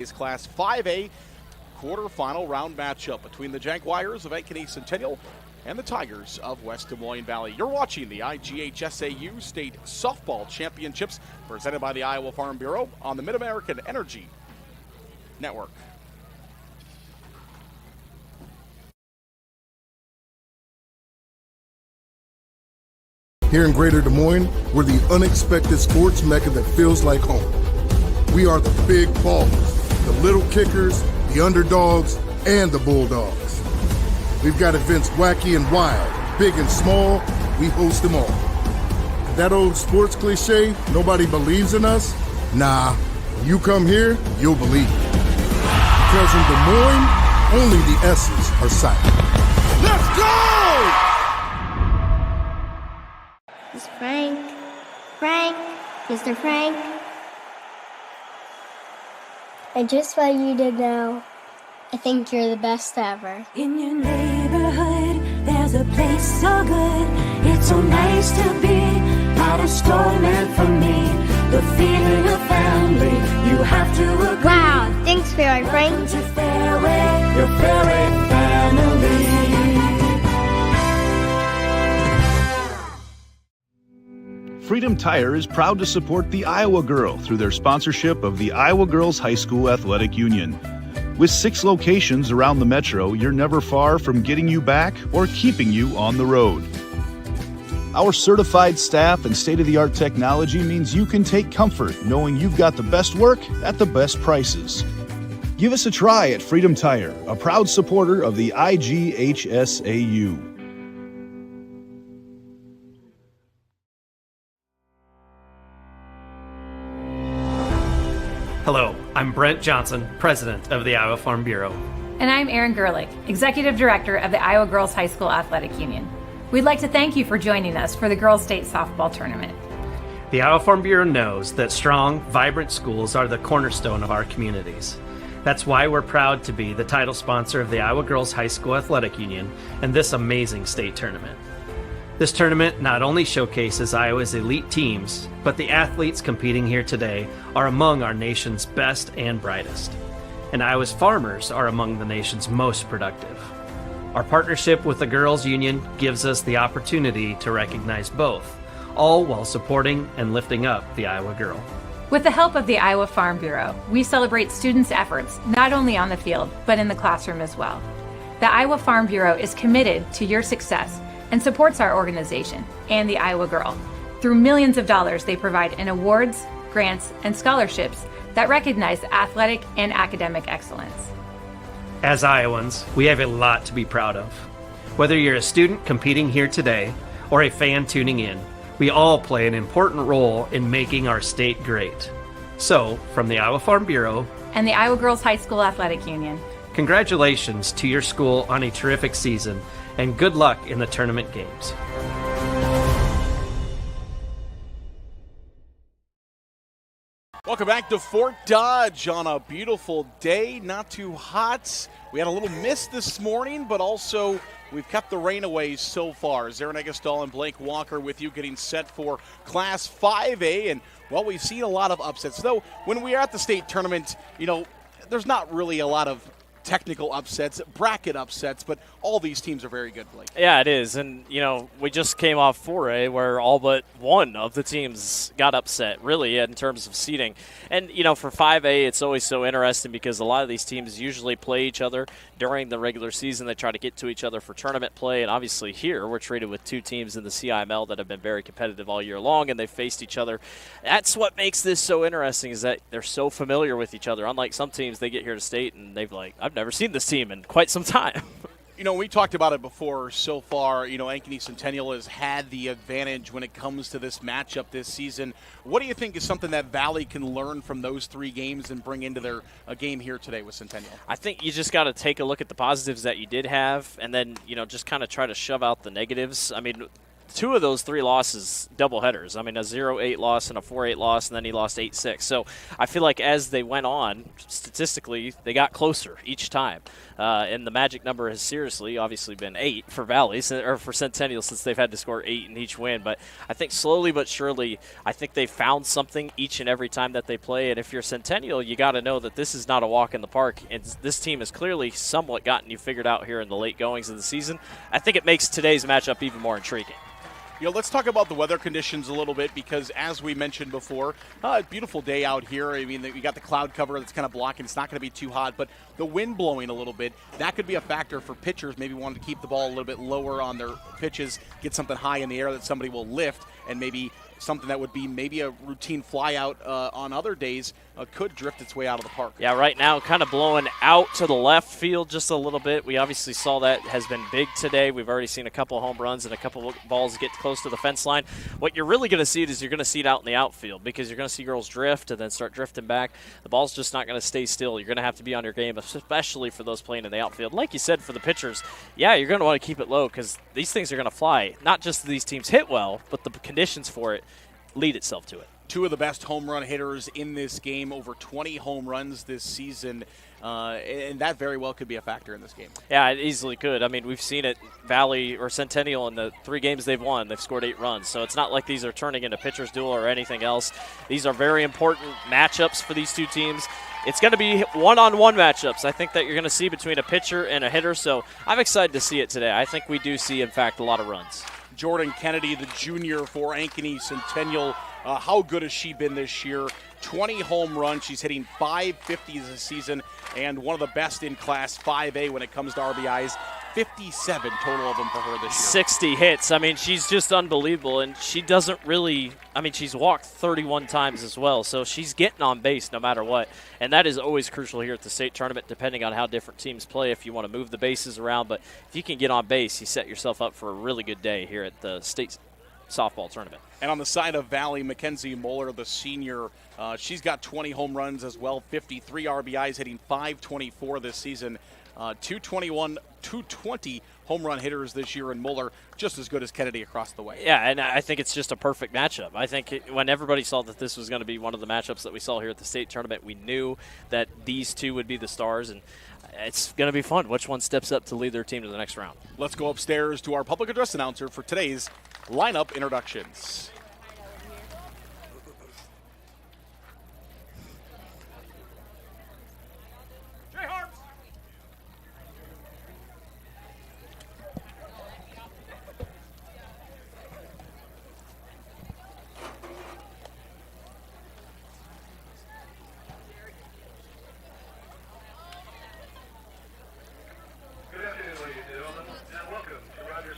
Is Class 5A quarterfinal round matchup between the Jaguars of Ankeny Centennial and the Tigers of West Des Moines Valley. You're watching the IGHSAU State Softball Championships presented by the Iowa Farm Bureau on the Mid-American Energy Network. Here in Greater Des Moines, we're the unexpected sports mecca that feels like home. We are the big ballers, the little kickers, the underdogs, and the bulldogs. We've got events wacky and wild, big and small, we host them all. That old sports cliche, nobody believes in us? Nah, when you come here, you'll believe it. Because in Des Moines, only the S's are silent. Let's go! It's Frank. Frank, Mr. Frank. And just what you did now, I think you're the best ever. In your neighborhood, there's a place so good. It's so nice to be part of storm and for me. The feeling of family, you have to agree. Wow, thanks, Fairy Frank. Welcome to Fairway, your Fairway family. Freedom Tire is proud to support the Iowa Girl through their sponsorship of the Iowa Girls High School Athletic Union. With 6 locations around the metro, you're never far from getting you back or keeping you on the road. Our certified staff and state-of-the-art technology means you can take comfort knowing you've got the best work at the best prices. Give us a try at Freedom Tire, a proud supporter of the IGHSAU. Hello, I'm Brent Johnson, President of the Iowa Farm Bureau. And I'm Erin Gerlich, Executive Director of the Iowa Girls High School Athletic Union. We'd like to thank you for joining us for the Girls State Softball Tournament. The Iowa Farm Bureau knows that strong, vibrant schools are the cornerstone of our communities. That's why we're proud to be the title sponsor of the Iowa Girls High School Athletic Union and this amazing state tournament. This tournament not only showcases Iowa's elite teams, but the athletes competing here today are among our nation's best and brightest. And Iowa's farmers are among the nation's most productive. Our partnership with the Girls Union gives us the opportunity to recognize both, all while supporting and lifting up the Iowa girl. With the help of the Iowa Farm Bureau, we celebrate students' efforts not only on the field, but in the classroom as well. The Iowa Farm Bureau is committed to your success and supports our organization and the Iowa Girl. Through millions of dollars they provide in awards, grants, and scholarships that recognize athletic and academic excellence. As Iowans, we have a lot to be proud of. Whether you're a student competing here today or a fan tuning in, we all play an important role in making our state great. So, from the Iowa Farm Bureau and the Iowa Girls High School Athletic Union, congratulations to your school on a terrific season, and good luck in the tournament games. Welcome back to Fort Dodge on a beautiful day, not too hot. We had a little mist this morning, but also we've kept the rain away so far. Zarin Egestal and Blake Walker with you getting set for Class 5A. And, well, we've seen a lot of upsets. Though, when we are at the state tournament, there's not really a lot of technical upsets, bracket upsets, but all these teams are very good, Blake. Yeah, it is. And, we just came off 4A where all but one of the teams got upset, really, in terms of seeding. And, for 5A, it's always so interesting because a lot of these teams usually play each other during the regular season. They try to get to each other for tournament play. And obviously here, we're treated with 2 teams in the CIML that have been very competitive all year long, and they've faced each other. That's what makes this so interesting, is that they're so familiar with each other. Unlike some teams, they get here to state and I've never seen this team in quite some time. We talked about it before so far. Ankeny Centennial has had the advantage when it comes to this matchup this season. What do you think is something that Valley can learn from those 3 games and bring into their game here today with Centennial? I think you just got to take a look at the positives that you did have and then, just kind of try to shove out the negatives. I mean, 2 of those 3 losses double headers. I mean, a 0-8 loss and a 4-8 loss, and then he lost 8-6. So I feel like as they went on, statistically, they got closer each time. And the magic number has seriously, obviously, been 8 for Valley, or for Centennial, since they've had to score 8 in each win. But I think slowly but surely, I think they found something each and every time that they play. And if you're Centennial, you got to know that this is not a walk in the park. And this team has clearly somewhat gotten you figured out here in the late goings of the season. I think it makes today's matchup even more intriguing. Let's talk about the weather conditions a little bit, because as we mentioned before, beautiful day out here. I mean, you got the cloud cover that's kind of blocking. It's not going to be too hot, but the wind blowing a little bit, that could be a factor for pitchers maybe wanting to keep the ball a little bit lower on their pitches, get something high in the air that somebody will lift, and maybe something that would be maybe a routine fly out on other days could drift its way out of the park. Yeah, right now kind of blowing out to the left field just a little bit. We obviously saw that has been big today. We've already seen a couple of home runs and a couple of balls get close to the fence line. What you're really going to see is you're going to see it out in the outfield, because you're going to see girls drift and then start drifting back. The ball's just not going to stay still. You're going to have to be on your game, especially for those playing in the outfield. Like you said, for the pitchers, yeah, you're going to want to keep it low, because these things are going to fly. Not just these teams hit well, but the conditions for it lead itself to it. 2 of the best home run hitters in this game, over 20 home runs this season, and that very well could be a factor in this game. Yeah, it easily could. I mean, we've seen it, Valley or Centennial, in the 3 games they've won, they've scored 8 runs. So it's not like these are turning into pitcher's duel or anything else. These are very important matchups for these 2 teams. It's going to be one-on-one matchups, I think, that you're going to see between a pitcher and a hitter. So I'm excited to see it today. I think we do see, in fact, a lot of runs. Jordan Kennedy, the junior for Ankeny Centennial, how good has she been this year? 20 home runs. She's hitting .550 this season, and one of the best in Class 5A when it comes to RBIs. 57 total of them for her this year. 60 hits. I mean, she's just unbelievable, and she doesn't really – I mean, she's walked 31 times as well, so she's getting on base no matter what, and that is always crucial here at the state tournament, depending on how different teams play, if you want to move the bases around. But if you can get on base, you set yourself up for a really good day here at the state softball tournament. And on the side of Valley, Mackenzie Moeller, the senior, she's got 20 home runs as well, 53 RBIs, hitting .524 this season. 220 home run hitters this year, and Muller just as good as Kennedy across the way. Yeah, and I think it's just a perfect matchup. I think when everybody saw that this was going to be one of the matchups that we saw here at the state tournament, we knew that these 2 would be the stars, and it's going to be fun. Which one steps up to lead their team to the next round? Let's go upstairs to our public address announcer for today's lineup introductions.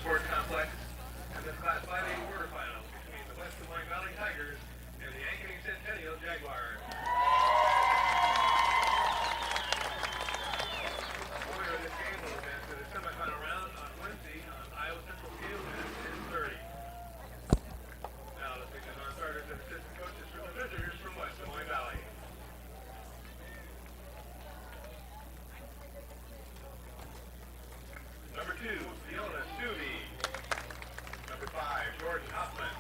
Sports Complex and the Class 5A Quarterfinal between the West Des Moines Valley Tigers and the Ankeny Centennial Jaguars. The winner of this game will advance to the semifinal round on Wednesday on Iowa Central Field at 10:30. Now let's take the non-starters and assistant coaches for the visitors from West Des Moines Valley. Number 2, Fiona Stuvey. Number 5, Jordan Hoffman.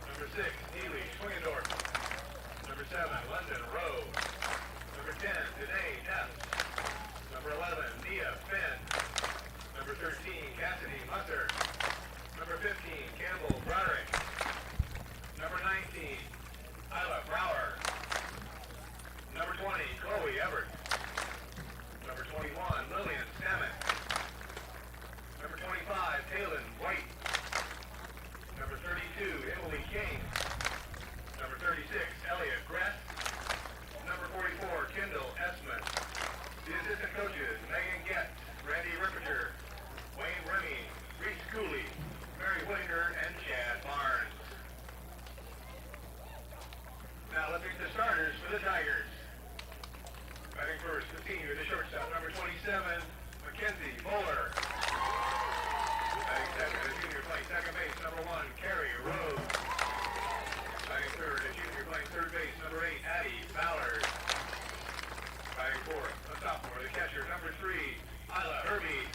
Number 6, Neely Schwingendorf. Number 7, London Rowe. Number 10, Danae F. Number 11, Nia Finn. Number 13, Cassidy Musser. Number 15, Campbell Broderick. Number 19, Isla Brower. Number 20, Chloe Everett. Number 21, Lillian Stammet. Number 25, Taylor White. Number 32, Emily King. Number 36, Elliot Gress. Number 44, Kendall Esmond. The assistant coaches, Megan Getz, Randy Rippinger, Wayne Remy, Reese Cooley, Mary Whitaker, and Chad Barnes. Now let's meet the starters for the Tigers. Batting first, the senior, the shortstop, number 27, Mackenzie Moeller. Batting second, a junior playing second base, number 1, Carrie Rose. Batting third, a junior playing third base, number 8, Addie Ballard. Batting fourth, a sophomore, the catcher, number 3, Isla Herbie.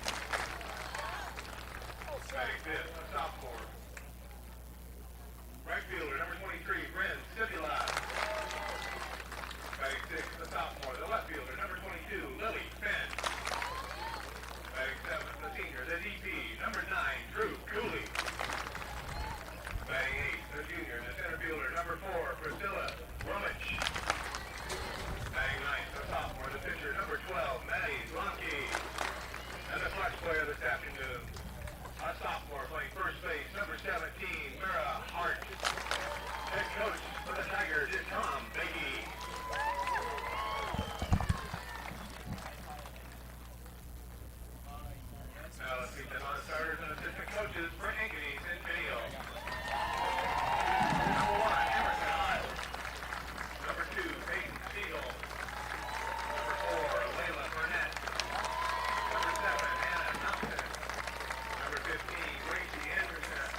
Batting fifth, a sophomore, Right fielder, number 23, Bryn Stipula. Batting sixth, the sophomore, the left fielder, number 22, Lily Finn. Batting seventh, the senior, the DP, number 9, Drew Cooley. Batting eighth, the junior, the center fielder, number 4, Priscilla Rumich. Batting ninth, the sophomore, the pitcher, number 12, Maddie Zlonke. And the flex player this afternoon, a sophomore playing first base, number 17, Mira Hart. Head coach for the Tigers is Tom Beatty. Now let's meet the non-starters and assistant coaches for Ankeny Centennial. Number 1, Emerson Isle. Number 2, Peyton Siegel. Number 4, Layla Burnett. Number 7, Hannah Thompson. Number 15, Gracie Anderson.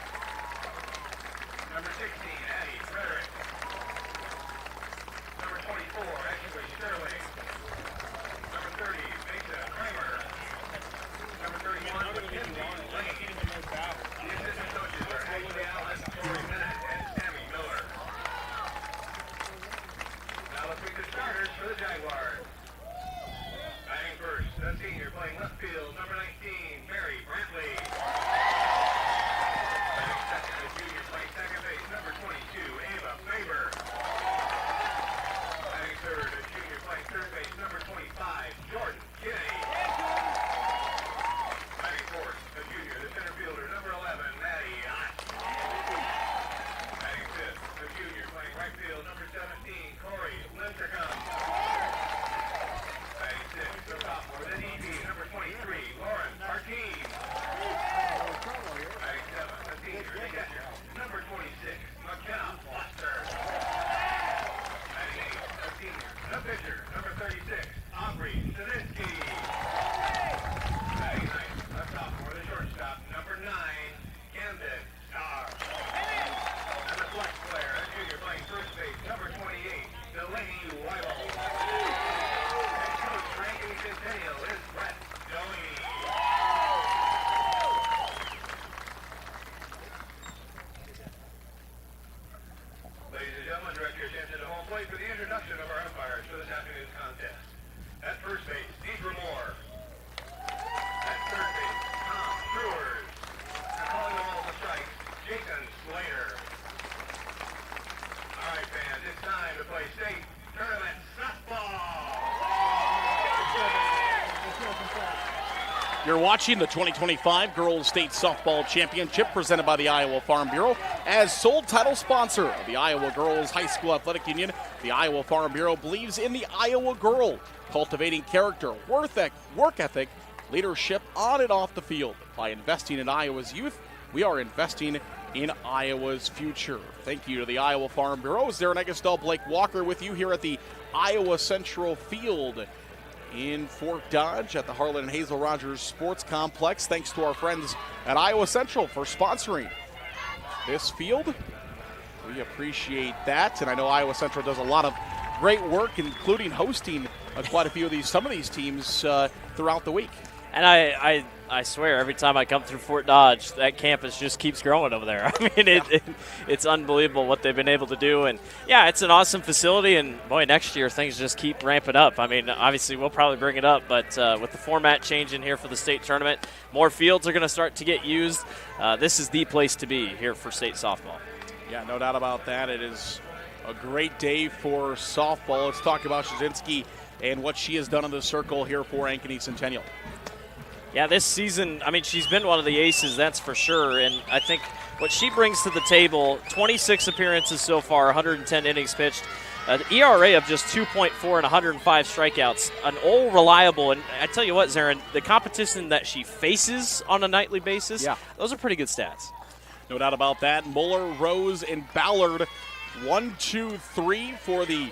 Number 16, Addie Frederick. Number 24, Ashley Sterling. Number 30, Mesa Kramer. Number 31, Mackenzie Lane. The assistant coaches are Ashley Allen, Tori Bennett, and Sammy Miller. Now let's meet the starters for the Jaguars. Batting first, the senior playing left field, number 19, Mary Brantley. Batting second, the junior playing second base, number 22, Ava Faber. Batting third, the junior playing third base, number 25, Jordan Kinney. Batting fourth, the junior, the center fielder, number 11, Maddie Ott. Batting fifth, the junior playing right field, number 17, Corey Lintercom. Batting sixth, the sophomore, the DB, number 23, Lauren Martine. Batting seventh, the senior, the catcher, number 26, McKenna Foster. Batting eighth, the senior, the pitcher, number 36, Aubrey Zelinsky. Batting ninth, the sophomore, the shortstop, number 9, Camden Starr. And the flex player, a junior playing first base, number 28, Delaney Weibel. Head coach for Ankeny Centennial is Brett Delaney. Ladies and gentlemen, direct your attention to home plate for the introduction of our umpires for this afternoon's contest. At first base, Deidre Moore. At third base, Tom Brewers. And calling the ball to strike, Jason Slater. All right, fans, it's time to play state tournament softball. You're watching the 2025 Girls State Softball Championship presented by the Iowa Farm Bureau. As sole title sponsor of the Iowa Girls High School Athletic Union, the Iowa Farm Bureau believes in the Iowa girl, cultivating character, work ethic, leadership on and off the field. By investing in Iowa's youth, we are investing in Iowa's future. Thank you to the Iowa Farm Bureau. Darren Eggestal, Blake Walker with you here at the Iowa Central Field in Fort Dodge at the Harlan and Hazel Rogers Sports Complex. Thanks to our friends at Iowa Central for sponsoring this field. We appreciate that, and I know Iowa Central does a lot of great work, including hosting quite a few of some of these teams throughout the week. And I swear, every time I come through Fort Dodge, that campus just keeps growing over there. I mean, it's unbelievable what they've been able to do. And, yeah, it's an awesome facility. And, boy, next year things just keep ramping up. I mean, obviously we'll probably bring it up, but with the format changing here for the state tournament, more fields are going to start to get used. This is the place to be here for state softball. Yeah, no doubt about that. It is a great day for softball. Let's talk about Shazinski and what she has done in the circle here for Ankeny Centennial. Yeah, this season, I mean, she's been one of the aces, that's for sure. And I think what she brings to the table, 26 appearances so far, 110 innings pitched, an ERA of just 2.4 and 105 strikeouts, an all reliable. And I tell you what, Zarin, the competition that she faces on a nightly basis, those are pretty good stats. No doubt about that. Muller, Rose, and Ballard, 1, 2, 3 for the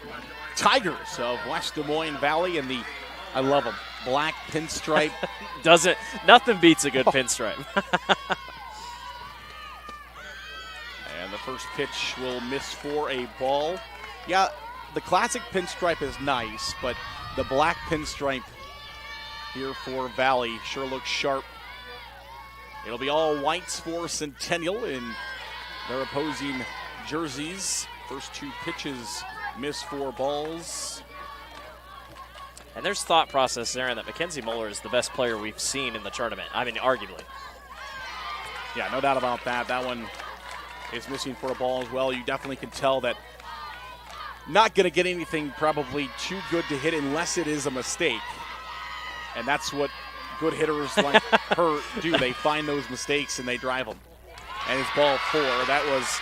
Tigers of West Des Moines Valley, and I love them, black pinstripe. Nothing beats a good pinstripe. And the first pitch will miss for a ball. Yeah, the classic pinstripe is nice, but the black pinstripe here for Valley sure looks sharp. It'll be all whites for Centennial in their opposing jerseys. First 2 pitches miss 4 balls. And there's thought process there that Mackenzie Moeller is the best player we've seen in the tournament. I mean, arguably. Yeah, no doubt about that. That one is missing for a ball as well. You definitely can tell that not going to get anything probably too good to hit unless it is a mistake. And that's what good hitters like her do. They find those mistakes and they drive them. And it's ball 4. That was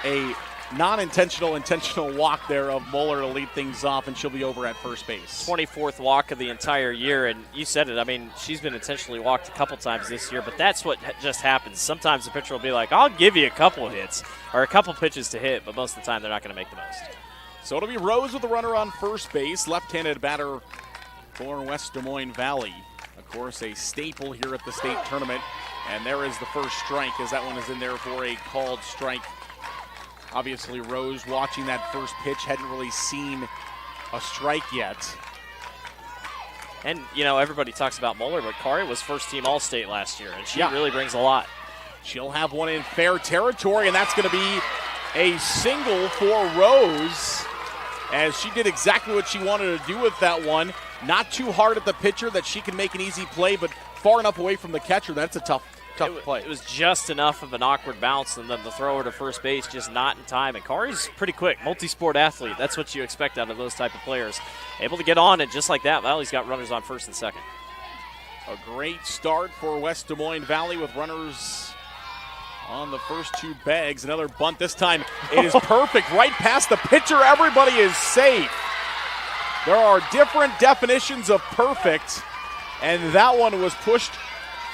a non-intentional, intentional walk there of Moeller to lead things off, and she'll be over at first base. 24th walk of the entire year, and you said it. I mean, she's been intentionally walked a couple times this year, but that's what just happens. Sometimes the pitcher will be like, I'll give you a couple hits or a couple pitches to hit, but most of the time they're not going to make the most. So it'll be Rose with the runner on first base, left-handed batter for West Des Moines Valley. Of course, a staple here at the state tournament, and there is the first strike as that one is in there for a called strike. Obviously, Rose, watching that first pitch, hadn't really seen a strike yet. And, you know, everybody talks about Moeller, but Kari was first-team All-State last year, and she really brings a lot. She'll have one in fair territory, and that's going to be a single for Rose, as she did exactly what she wanted to do with that one. Not too hard at the pitcher that she can make an easy play, but far enough away from the catcher. That's a tough play. It was just enough of an awkward bounce, and then the thrower to first base just not in time. And Kari's pretty quick, multi-sport athlete. That's what you expect out of those type of players. Able to get on, and just like that, Valley's got runners on first and second. A great start for West Des Moines Valley with runners on the first 2 bags. Another bunt this time. It is perfect right past the pitcher. Everybody is safe. There are different definitions of perfect, and that one was pushed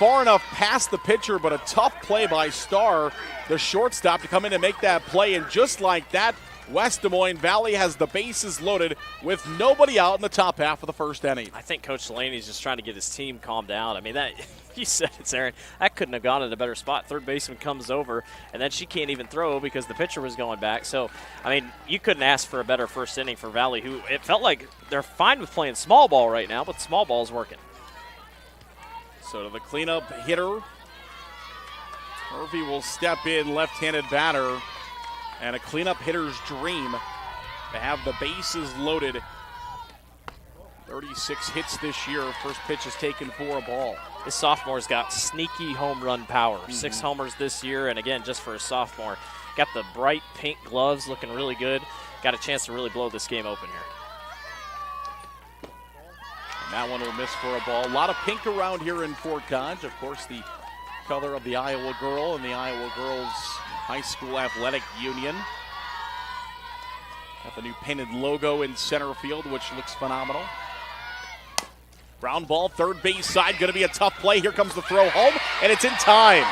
far enough past the pitcher, but a tough play by Starr, the shortstop, to come in and make that play. And just like that, West Des Moines Valley has the bases loaded with nobody out in the top half of the first inning. I think Coach Delaney's just trying to get his team calmed down. I mean, that you said it, Aaron. That couldn't have gone in a better spot. Third baseman comes over, and then she can't even throw because the pitcher was going back. So, I mean, you couldn't ask for a better first inning for Valley, who it felt like they're fine with playing small ball right now, but small ball is working. So to the cleanup hitter, Hervey will step in, left-handed batter, and a cleanup hitter's dream to have the bases loaded. 36 hits this year. First pitch is taken for a ball. This sophomore's got sneaky home run power. 6 homers this year, and again, just for a sophomore. Got the bright pink gloves, looking really good. Got a chance to really blow this game open here. That one will miss for a ball. A lot of pink around here in Fort Dodge. Of course, the color of the Iowa Girl and the Iowa Girls High School Athletic Union. Got the new painted logo in center field, which looks phenomenal. Ground ball, third base side, going to be a tough play. Here comes the throw home, and it's in time.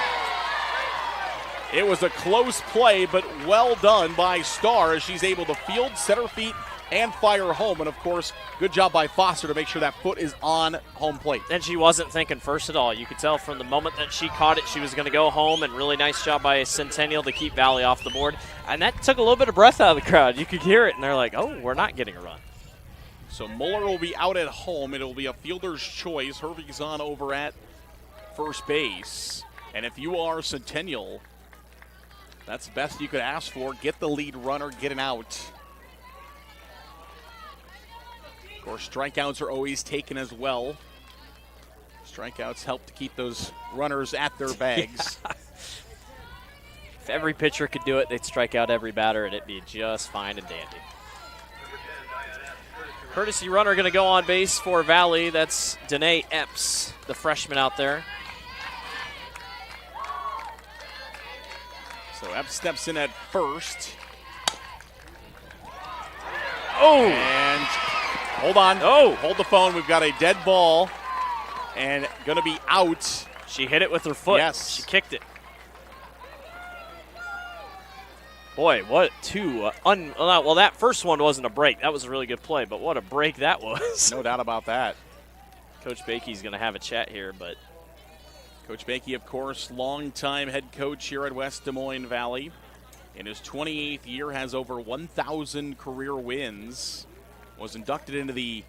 It was a close play, but well done by Starr as she's able to field, center feet, and fire home. And, of course, good job by Foster to make sure that foot is on home plate. And she wasn't thinking first at all. You could tell from the moment that she caught it, she was going to go home, and really nice job by Centennial to keep Valley off the board. And that took a little bit of breath out of the crowd. You could hear it, and they're like, oh, we're not getting a run. So Muller will be out at home. It'll be a fielder's choice. Hervey's on over at first base. And if you are Centennial, that's the best you could ask for. Get the lead runner, get an out. Of course, strikeouts are always taken as well. Strikeouts help to keep those runners at their bags. Yeah. If every pitcher could do it, they'd strike out every batter, and it'd be just fine and dandy. Courtesy runner going to go on base for Valley. That's Danae Epps, the freshman out there. So Epps steps in at first. Oh! And hold on. Oh! Hold the phone. We've got a dead ball and going to be out. She hit it with her foot. Yes. She kicked it. Boy, what two. Well, that first one wasn't a break. That was a really good play, but what a break that was. No doubt about that. Coach Bakey's going to have a chat here, but Coach Bakey, of course, longtime head coach here at West Des Moines Valley. In his 28th year, has over 1,000 career wins. Was inducted into the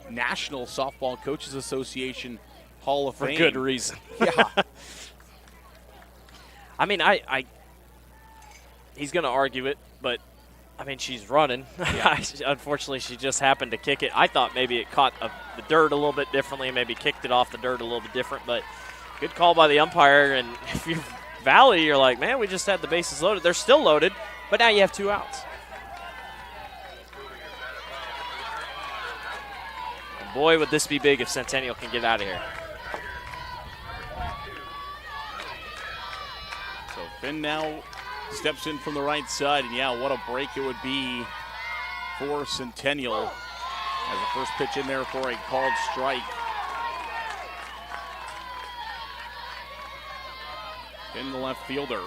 National Softball Coaches Association Hall of Fame. For good reason. Yeah. I mean, he's going to argue it, but I mean, she's running. Yeah. Unfortunately, she just happened to kick it. I thought maybe it caught the dirt a little bit differently, maybe kicked it off the dirt a little bit different, but good call by the umpire. And if you're Valley, you're like, man, we just had the bases loaded. They're still loaded, but now you have 2 outs. And boy, would this be big if Centennial can get out of here. So Finn now steps in from the right side, and yeah, what a break it would be for Centennial as the first pitch in there for a called strike. In the left fielder.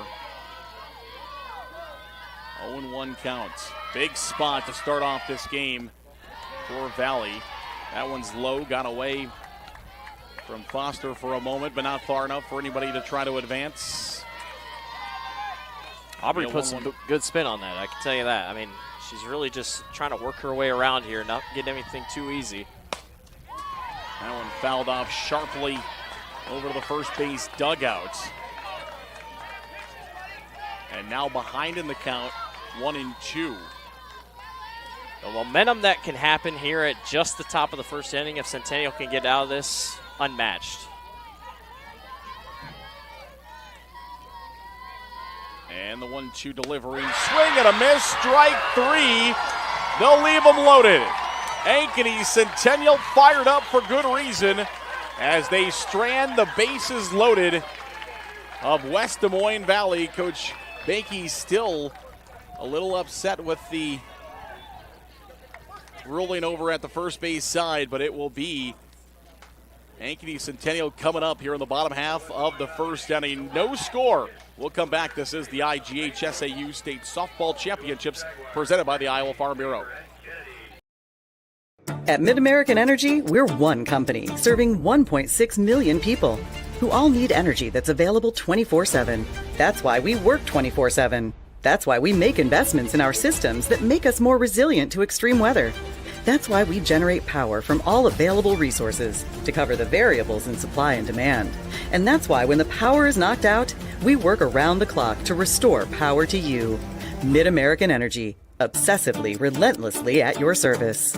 0-1 count. Big spot to start off this game for Valley. That one's low, got away from Foster for a moment, but not far enough for anybody to try to advance. Aubrey put some good spin on that, I can tell you that. I mean, she's really just trying to work her way around here, not getting anything too easy. That one fouled off sharply over to the first base dugout. And now behind in the count, 1-2. The momentum that can happen here at just the top of the first inning, if Centennial can get out of this, unmatched. And the 1-2 delivery. Swing and a miss. Strike 3. They'll leave them loaded. Ankeny Centennial fired up for good reason as they strand the bases loaded of West Des Moines Valley. Coach Bakey still a little upset with the ruling over at the first base side, but it will be Ankeny Centennial coming up here in the bottom half of the first inning. No score. We'll come back. This is the IGHSAU State Softball Championships presented by the Iowa Farm Bureau. At MidAmerican Energy, we're one company serving 1.6 million people who all need energy that's available 24/7. That's why we work 24/7. That's why we make investments in our systems that make us more resilient to extreme weather. That's why we generate power from all available resources to cover the variables in supply and demand. And that's why when the power is knocked out, we work around the clock to restore power to you. MidAmerican Energy, obsessively, relentlessly at your service.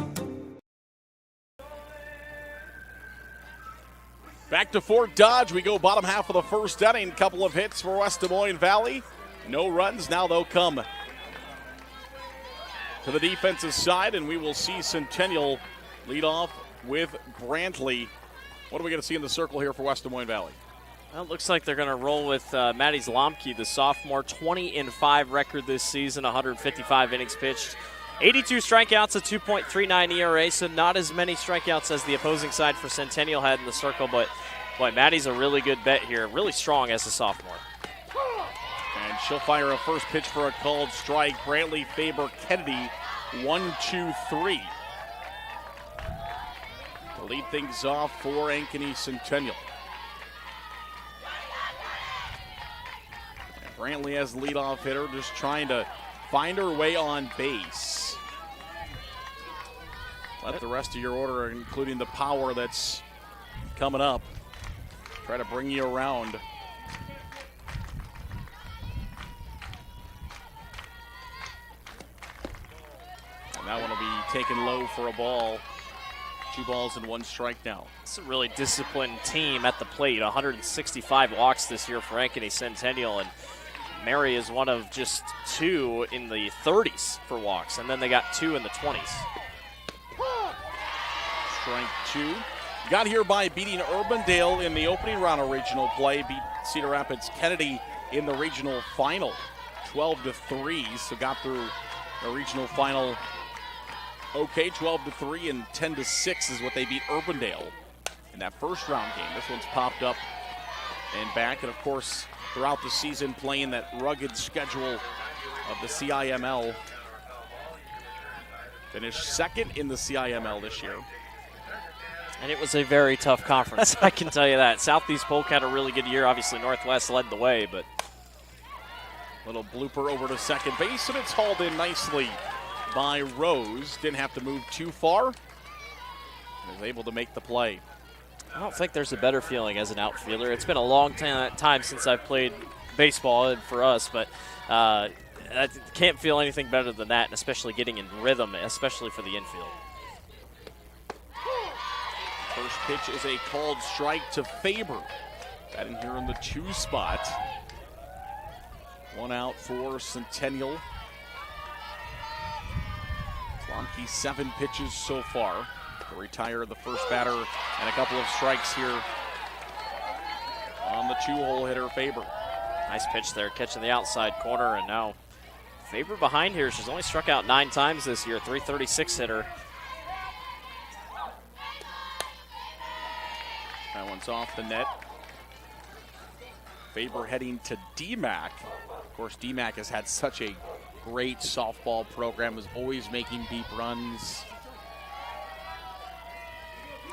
Back to Fort Dodge. We go bottom half of the first inning. Couple of hits for West Des Moines Valley. No runs. Now they'll come to the defensive side, and we will see Centennial lead off with Brantley. What are we going to see in the circle here for West Des Moines Valley? Well, it looks like they're going to roll with Maddie Zlomke, the sophomore, 20-5 record this season, 155 innings pitched, 82 strikeouts, a 2.39 ERA, so not as many strikeouts as the opposing side for Centennial had in the circle, but boy, Maddie's a really good bet here, really strong as a sophomore. And she'll fire a first pitch for a called strike. Brantley Faber Kennedy, 1-2-3. To lead things off for Ankeny Centennial. And Brantley as the leadoff hitter, just trying to find her way on base. Let the rest of your order, including the power that's coming up, try to bring you around. And that one will be taken low for a ball. 2 balls and 1 strike now. It's a really disciplined team at the plate. 165 walks this year for Ankeny Centennial, and Mary is one of just 2 in the 30s for walks, and then they got 2 in the 20s. Strike 2. Got here by beating Urbandale in the opening round of regional play. Beat Cedar Rapids Kennedy in the regional final, 12-3. So got through the regional final. Okay, 12-3 and 10-6 is what they beat Urbandale in that first round game. This one's popped up and back, and of course, throughout the season, playing that rugged schedule of the CIML. Finished second in the CIML this year. And it was a very tough conference, I can tell you that. Southeast Polk had a really good year. Obviously, Northwest led the way, but little blooper over to second base, and it's hauled in nicely by Rose. Didn't have to move too far. Was able to make the play. I don't think there's a better feeling as an outfielder. It's been a long time since I've played baseball for us, but I can't feel anything better than that, and especially getting in rhythm, especially for the infield. First pitch is a called strike to Faber. Batting here in the 2 spot. 1 out for Centennial. Klomke 7 pitches so far. To retire the first batter and a couple of strikes here on the 2-hole hitter Faber. Nice pitch there, catching the outside corner, and now Faber behind here. She's only struck out 9 times this year, 336 hitter. That one's off the net. Faber heading to DMAC. Of course, DMAC has had such a great softball program, is always making deep runs.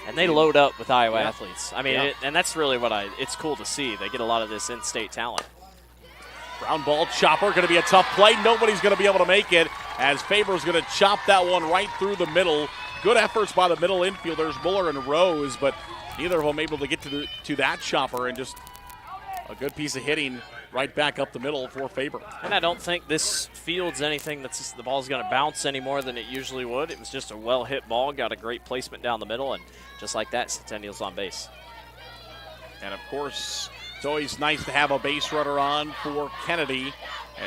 And they load up with Iowa athletes. I mean, and that's really what it's cool to see. They get a lot of this in-state talent. Ground ball chopper, going to be a tough play. Nobody's going to be able to make it as Faber's going to chop that one right through the middle. Good efforts by the middle infielders, Muller and Rose, but neither of them able to get to that chopper, and just a good piece of hitting right back up the middle for Faber. And I don't think this field's anything that's the ball's going to bounce any more than it usually would. It was just a well-hit ball, got a great placement down the middle, and just like that, Centennial's on base. And of course, it's always nice to have a base runner on for Kennedy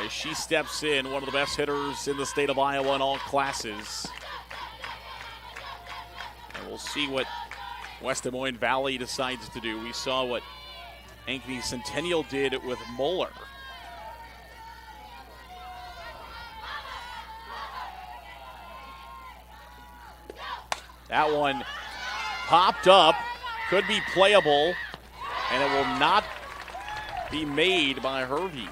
as she steps in, one of the best hitters in the state of Iowa in all classes. And we'll see what West Des Moines Valley decides to do. We saw what Ankeny Centennial did with Muller. That one popped up, could be playable, and it will not be made by Hervey.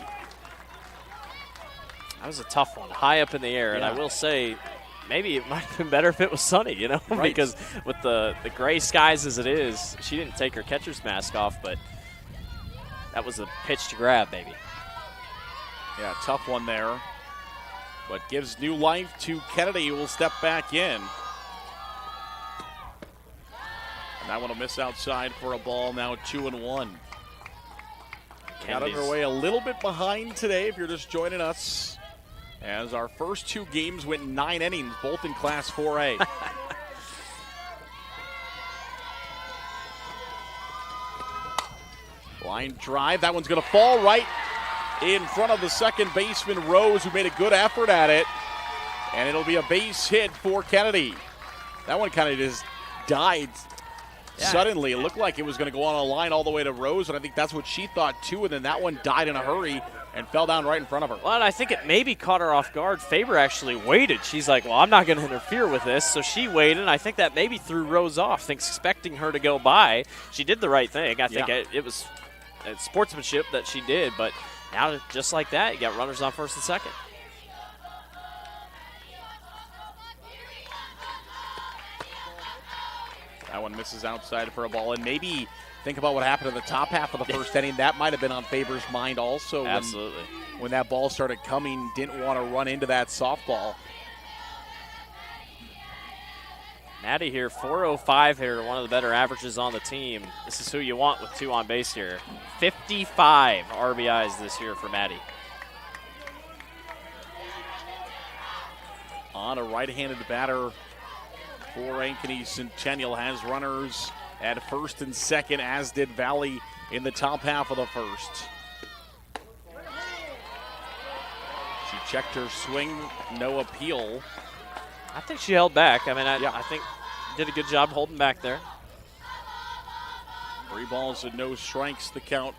That was a tough one, high up in the air, and I will say, maybe it might have been better if it was sunny, you know, because with the gray skies as it is, she didn't take her catcher's mask off, but that was a pitch to grab, baby. Yeah, tough one there, but gives new life to Kennedy, who will step back in. And that one will miss outside for a ball, now 2-1. Got underway a little bit behind today if you're just joining us, as our first 2 games went 9 innings, both in Class 4A. Line drive, that one's going to fall right in front of the second baseman, Rose, who made a good effort at it. And it'll be a base hit for Kennedy. That one kind of just died suddenly. It looked like it was going to go on a line all the way to Rose, and I think that's what she thought too, and then that one died in a hurry and fell down right in front of her. Well, and I think it maybe caught her off guard. Faber actually waited. She's like, well, I'm not going to interfere with this, so she waited, and I think that maybe threw Rose off, expecting her to go by. She did the right thing. I think it was sportsmanship that she did, but now just like that, you got runners on first and second. That one misses outside for a ball, and maybe think about what happened in the top half of the first inning. That might have been on Faber's mind also. Absolutely. When that ball started coming, didn't want to run into that softball. Maddie here, 405 here, one of the better averages on the team. This is who you want with 2 on base here. 55 RBIs this year for Maddie. On a right-handed batter for Ankeny Centennial, has runners at first and second, as did Valley in the top half of the first. She checked her swing, no appeal. I think she held back. I mean, I think did a good job holding back there. 3 balls and no strikes, the count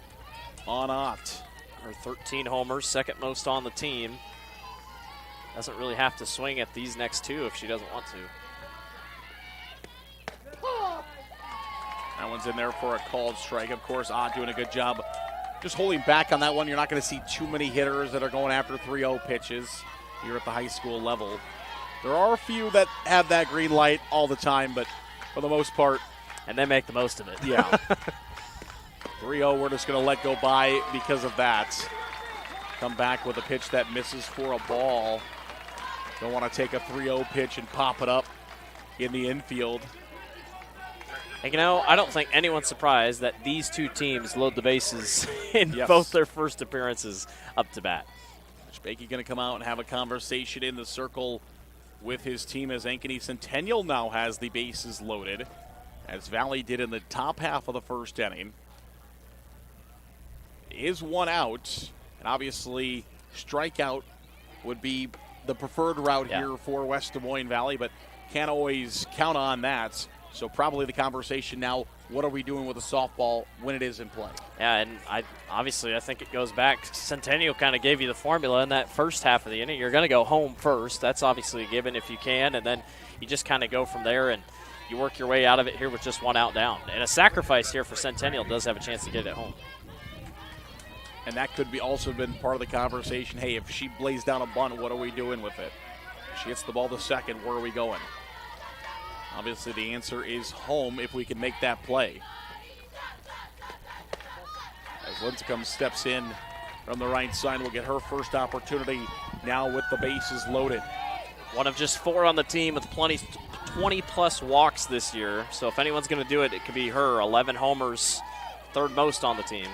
on Ott. Her 13 homers, second most on the team. Doesn't really have to swing at these next 2 if she doesn't want to. That one's in there for a called strike. Of course, Ott doing a good job just holding back on that one. You're not going to see too many hitters that are going after 3-0 pitches here at the high school level. There are a few that have that green light all the time, but for the most part. And they make the most of it. Yeah. 3-0, we're just going to let go by because of that. Come back with a pitch that misses for a ball. Don't want to take a 3-0 pitch and pop it up in the infield. And, you know, I don't think anyone's surprised that these 2 teams load the bases in both their first appearances up to bat. Bakey going to come out and have a conversation in the circle with his team as Ankeny Centennial now has the bases loaded, as Valley did in the top half of the first inning. Is one out, and obviously strikeout would be the preferred route here for West Des Moines Valley, but can't always count on that. So probably the conversation now, what are we doing with the softball when it is in play? Yeah, and I think it goes back. Centennial kind of gave you the formula in that first half of the inning. You're going to go home first. That's obviously a given if you can, and then you just kind of go from there, and you work your way out of it here with just one out down. And a sacrifice here for Centennial does have a chance to get it home. And that could be also been part of the conversation. Hey, if she lays down a bunt, what are we doing with it? If she hits the ball to second, where are we going? Obviously, the answer is home if we can make that play. As Lincecum steps in from the right side, will get her first opportunity now with the bases loaded. One of just 4 on the team with 20-plus walks this year. So if anyone's going to do it, it could be her. 11 homers, third most on the team.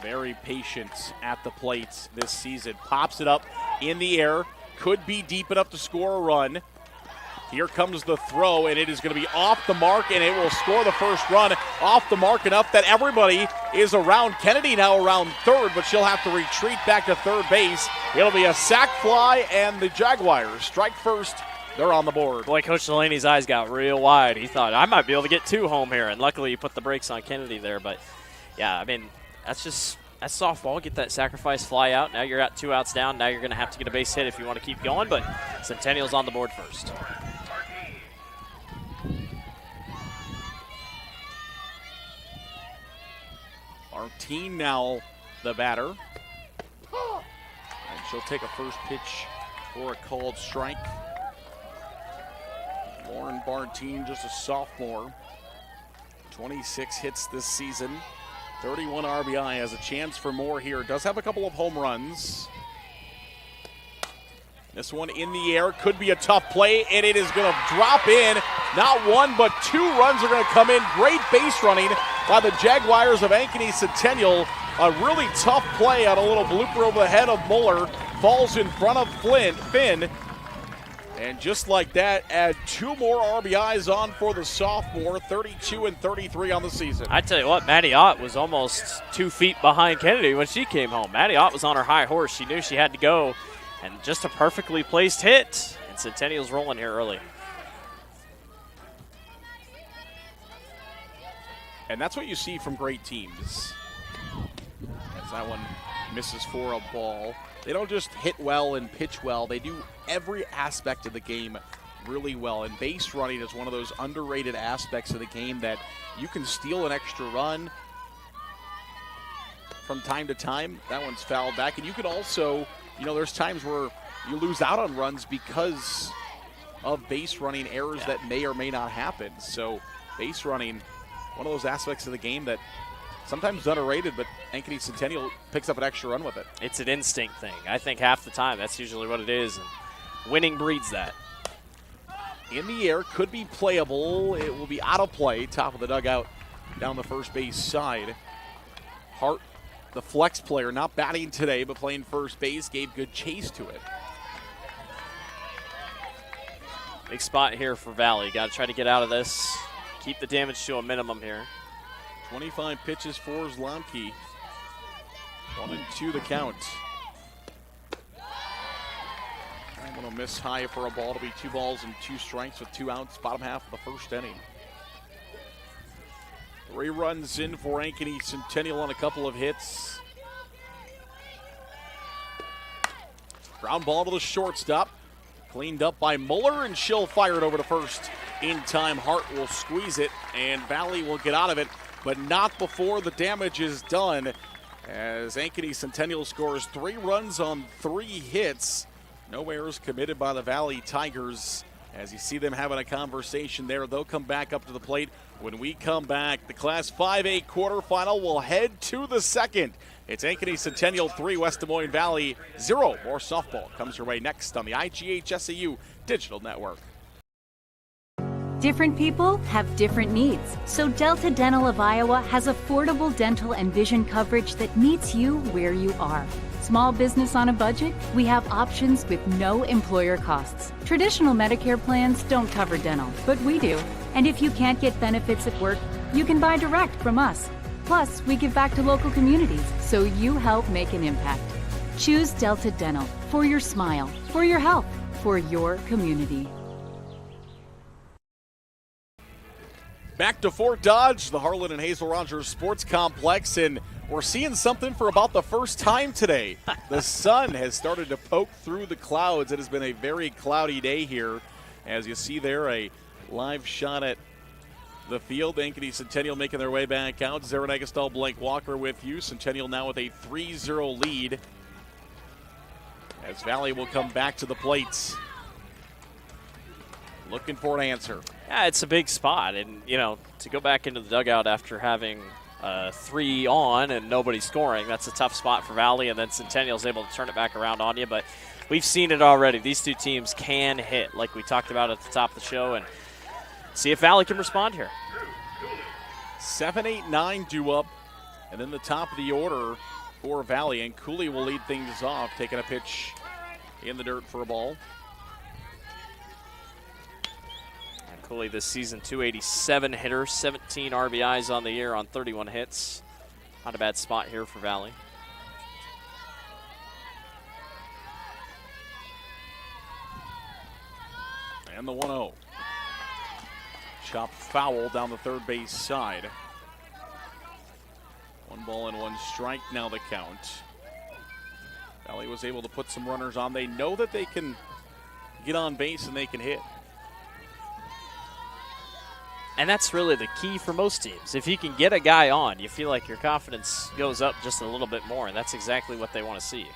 Very patient at the plate this season. Pops it up in the air. Could be deep enough to score a run. Here comes the throw, and it is going to be off the mark, and it will score the first run. Off the mark enough that everybody is around. Kennedy now around third, but she'll have to retreat back to third base. It'll be a sac fly, and the Jaguars strike first. They're on the board. Boy, Coach Delaney's eyes got real wide. He thought, I might be able to get 2 home here, and luckily he put the brakes on Kennedy there. But, yeah, I mean, that's softball. Get that sacrifice fly out. Now you're at 2 outs down. Now you're going to have to get a base hit if you want to keep going, but Centennial's on the board first. Martine now the batter. And she'll take a first pitch for a called strike. Lauren Martine, just a sophomore. 26 hits this season. 31 RBI, has a chance for more here. Does have a couple of home runs. This one in the air could be a tough play, and it is going to drop in. Not 1, but 2 runs are going to come in. Great base running by the Jaguars of Ankeny Centennial. A really tough play on a little blooper over the head of Muller. Falls in front of Finn. And just like that, add 2 more RBIs on for the sophomore, 32 and 33 on the season. I tell you what, Maddie Ott was almost 2 feet behind Kennedy when she came home. Maddie Ott was on her high horse. She knew she had to go, and just a perfectly placed hit. And Centennial's rolling here early. And that's what you see from great teams. As that one misses for a ball. They don't just hit well and pitch well. They do every aspect of the game really well. And base running is one of those underrated aspects of the game that you can steal an extra run from time to time. That one's fouled back. And you can also, there's times where you lose out on runs because of base running errors that may or may not happen. So base running, one of those aspects of the game that sometimes underrated, but Ankeny Centennial picks up an extra run with it. It's an instinct thing. I think half the time that's usually what it is, and winning breeds that. In the air, could be playable. It will be out of play. Top of the dugout down the first base side. Hart, the flex player, not batting today, but playing first base, gave good chase to it. Big spot here for Valley. Got to try to get out of this. Keep the damage to a minimum here. 25 pitches for Zlomke. 1-2 the count. I'm going to miss high for a ball to be 2 balls and 2 strikes with 2 outs, bottom half of the first inning. 3 runs in for Ankeny Centennial on a couple of hits. Ground ball to the shortstop. Cleaned up by Muller, and she'll fire it over to first. In time, Hart will squeeze it, and Valley will get out of it, but not before the damage is done, as Ankeny Centennial scores 3 runs on 3 hits. No errors committed by the Valley Tigers. As you see them having a conversation there, they'll come back up to the plate. When we come back, the Class 5A quarterfinal will head to the second. It's Ankeny Centennial 3, West Des Moines Valley 0. More softball comes your way next on the IGHSAU Digital Network. Different people have different needs, so Delta Dental of Iowa has affordable dental and vision coverage that meets you where you are. Small business on a budget? We have options with no employer costs. Traditional Medicare plans don't cover dental, but we do. And if you can't get benefits at work, you can buy direct from us. Plus, we give back to local communities, so you help make an impact. Choose Delta Dental for your smile, for your health, for your community. Back to Fort Dodge, the Harlan and Hazel Rogers Sports Complex, and we're seeing something for about the first time today. The sun has started to poke through the clouds. It has been a very cloudy day here. As you see there, a live shot at the field. Ankeny Centennial making their way back out. Zarin Egestal, Blake Walker with you. Centennial now with a 3-0 lead as Valley will come back to the plates. Looking for an answer. Yeah, it's a big spot. And, you know, to go back into the dugout after having 3 on and nobody scoring, that's a tough spot for Valley. And then Centennial's able to turn it back around on you. But we've seen it already. These two teams can hit, like we talked about at the top of the show. And see if Valley can respond here. 7, 8, 9 due up. And then the top of the order for Valley. And Cooley will lead things off, taking a pitch in the dirt for a ball. Cooley this season, 287 hitter, 17 RBIs on the year on 31 hits. Not a bad spot here for Valley. And the 1-0. Chopped foul down the third base side. 1 ball and 1 strike now the count. Valley was able to put some runners on. They know that they can get on base and they can hit. And that's really the key for most teams. If you can get a guy on, you feel like your confidence goes up just a little bit more, and that's exactly what they want to see.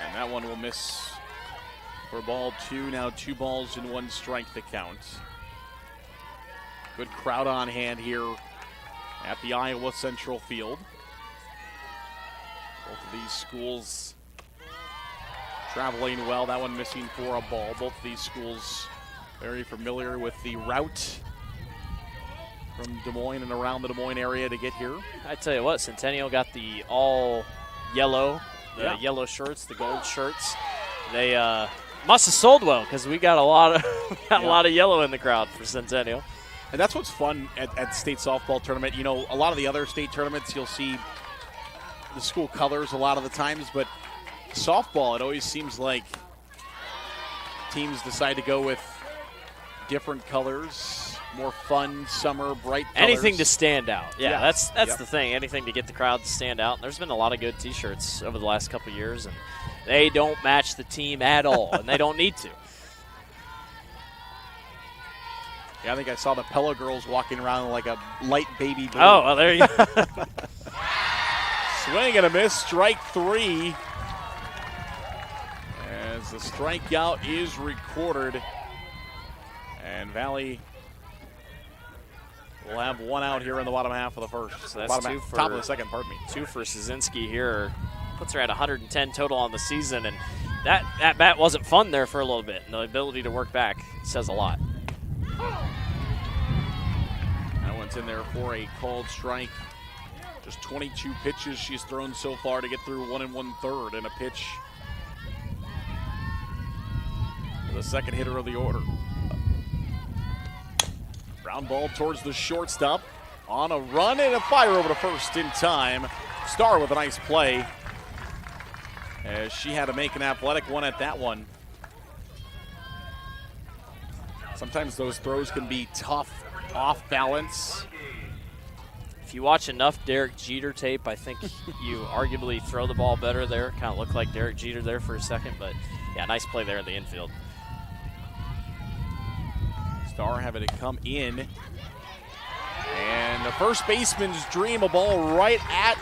And that one will miss for ball 2. Now 2 balls and 1 strike the count. Good crowd on hand here at the Iowa Central Field. Both of these schools traveling well. That one missing for a ball. Both of these schools very familiar with the route from Des Moines and around the Des Moines area to get here. I tell you what, Centennial got the all yellow, the yellow shirts, the gold shirts. They must have sold well because we got a lot of yellow in the crowd for Centennial. And that's what's fun at state softball tournament. You know, a lot of the other state tournaments, you'll see the school colors a lot of the times, but softball, it always seems like teams decide to go with different colors, more fun, summer, bright colors. Anything to stand out. Yeah, that's Yep. the thing. Anything to get the crowd to stand out. And there's been a lot of good T-shirts over the last couple of years, and they don't match the team at all, and they don't need to. Yeah, I think I saw the Pella girls walking around like a light baby blue. Oh, well, there you go. Swing and a miss, strike 3. As the strikeout is recorded. And Valley will have 1 out here in the bottom half of the first. So that's top of the second, pardon me. 2 for Szynski here. Puts her at 110 total on the season. And that bat wasn't fun there for a little bit. And the ability to work back says a lot. That one's in there for a called strike. Just 22 pitches she's thrown so far to get through 1 1/3 and a pitch. The second hitter of the order. Ground ball towards the shortstop. On a run and a fire over to first in time. Starr with a nice play. As she had to make an athletic one at that one. Sometimes those throws can be tough, off balance. If you watch enough Derek Jeter tape, I think you arguably throw the ball better there. Kind of looked like Derek Jeter there for a second, but yeah, nice play there in the infield. Starr having to come in. And the first baseman's dream, a ball right at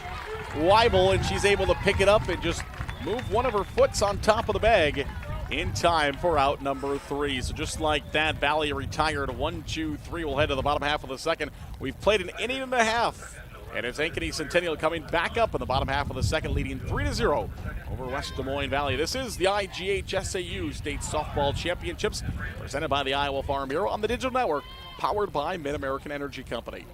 Weibel, and she's able to pick it up and just move one of her foots on top of the bag in time for out number 3. So just like that, Valley retired. 1, 2, 3 will head to the bottom half of the second. We've played an inning and a half. And it's Ankeny Centennial coming back up in the bottom half of the second, leading 3-0 over West Des Moines Valley. This is the IGHSAU State Softball Championships, presented by the Iowa Farm Bureau on the digital network, powered by Mid-American Energy Company.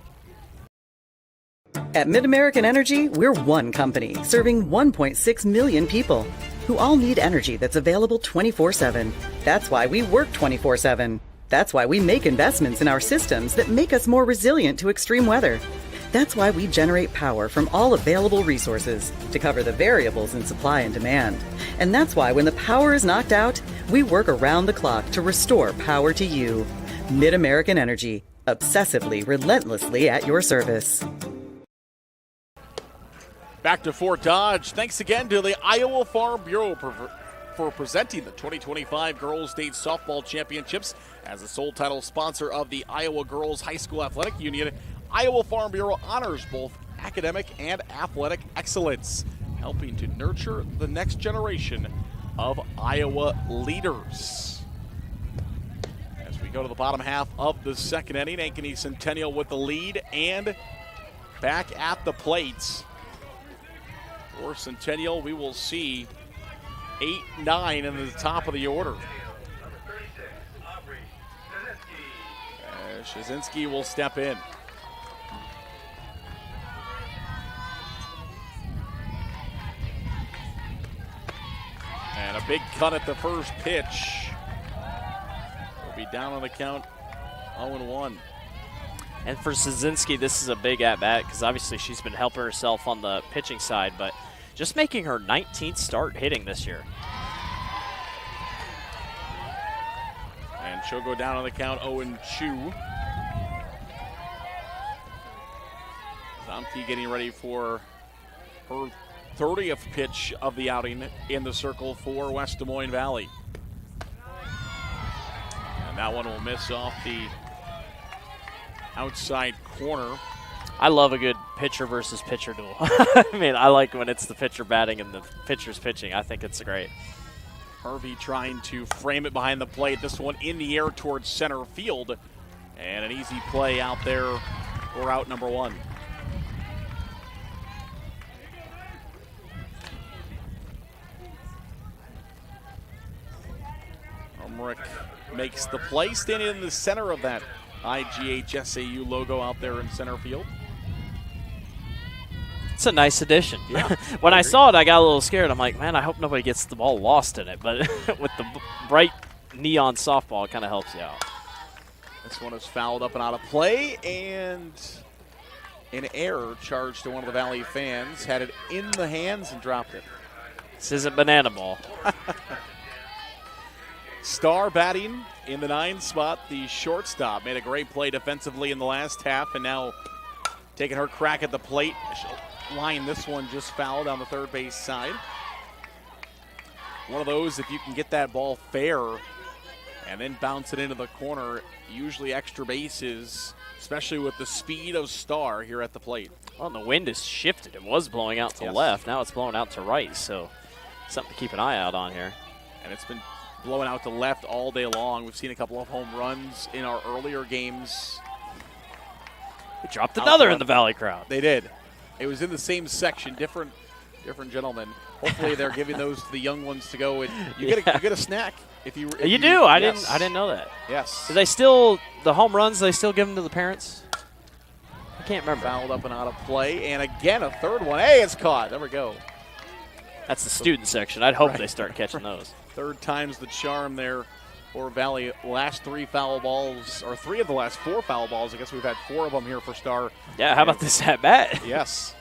At Mid-American Energy, we're one company serving 1.6 million people who all need energy that's available 24/7. That's why we work 24/7. That's why we make investments in our systems that make us more resilient to extreme weather. That's why we generate power from all available resources to cover the variables in supply and demand. And that's why when the power is knocked out, we work around the clock to restore power to you. Mid-American Energy, obsessively, relentlessly at your service. Back to Fort Dodge. Thanks again to the Iowa Farm Bureau for presenting the 2025 Girls State Softball Championships as the sole title sponsor of the Iowa Girls High School Athletic Union. Iowa Farm Bureau honors both academic and athletic excellence, helping to nurture the next generation of Iowa leaders. As we go to the bottom half of the second inning, Ankeny Centennial with the lead and back at the plates. For Centennial, we will see 8-9 in the top of the order. Shazinski will step in. And a big cut at the first pitch. Will be down on the count 0-1. And for Szynski, this is a big at-bat because obviously she's been helping herself on the pitching side, but just making her 19th start hitting this year. And she'll go down on the count 0-2. Zomke getting ready for her 30th pitch of the outing in the circle for West Des Moines Valley. And that one will miss off the outside corner. I love a good pitcher versus pitcher duel. I mean, I like when it's the pitcher batting and the pitcher's pitching. I think it's great. Harvey trying to frame it behind the plate. This one in the air towards center field. And an easy play out there for out number one. Umrick makes the play, standing in the center of that IGHSAU logo out there in center field. It's a nice addition. Yeah, when I saw it, I got a little scared. I'm like, man, I hope nobody gets the ball lost in it. But with the bright neon softball, it kind of helps you out. This one is fouled up and out of play, and an error charged to one of the Valley fans. Had it in the hands and dropped it. This isn't banana ball. Starr batting in the 9 spot. The shortstop made a great play defensively in the last half, and now taking her crack at the plate. She'll line this one just foul down the third base side. One of those, if you can get that ball fair and then bounce it into the corner, usually extra bases, especially with the speed of Starr here at the plate. Well, the wind has shifted. It was blowing out to left. Now it's blowing out to right, so something to keep an eye out on here. And it's been blowing out to left all day long. We've seen a couple of home runs in our earlier games. They dropped another in the Valley crowd. They did. It was in the same section, different gentlemen. Hopefully they're giving those to the young ones to go. And you get a snack if you. If you do. I didn't know that. Yes. Do they still the home runs? They still give them to the parents? I can't remember. Fouled up and out of play, and again a third one. Hey, it's caught. There we go. That's the student section. I'd hope they start catching those. Third time's the charm there for Valley. Last 3 foul balls, or 3 of the last 4 foul balls. I guess we've had 4 of them here for Starr. Yeah, how about this at bat? Yes.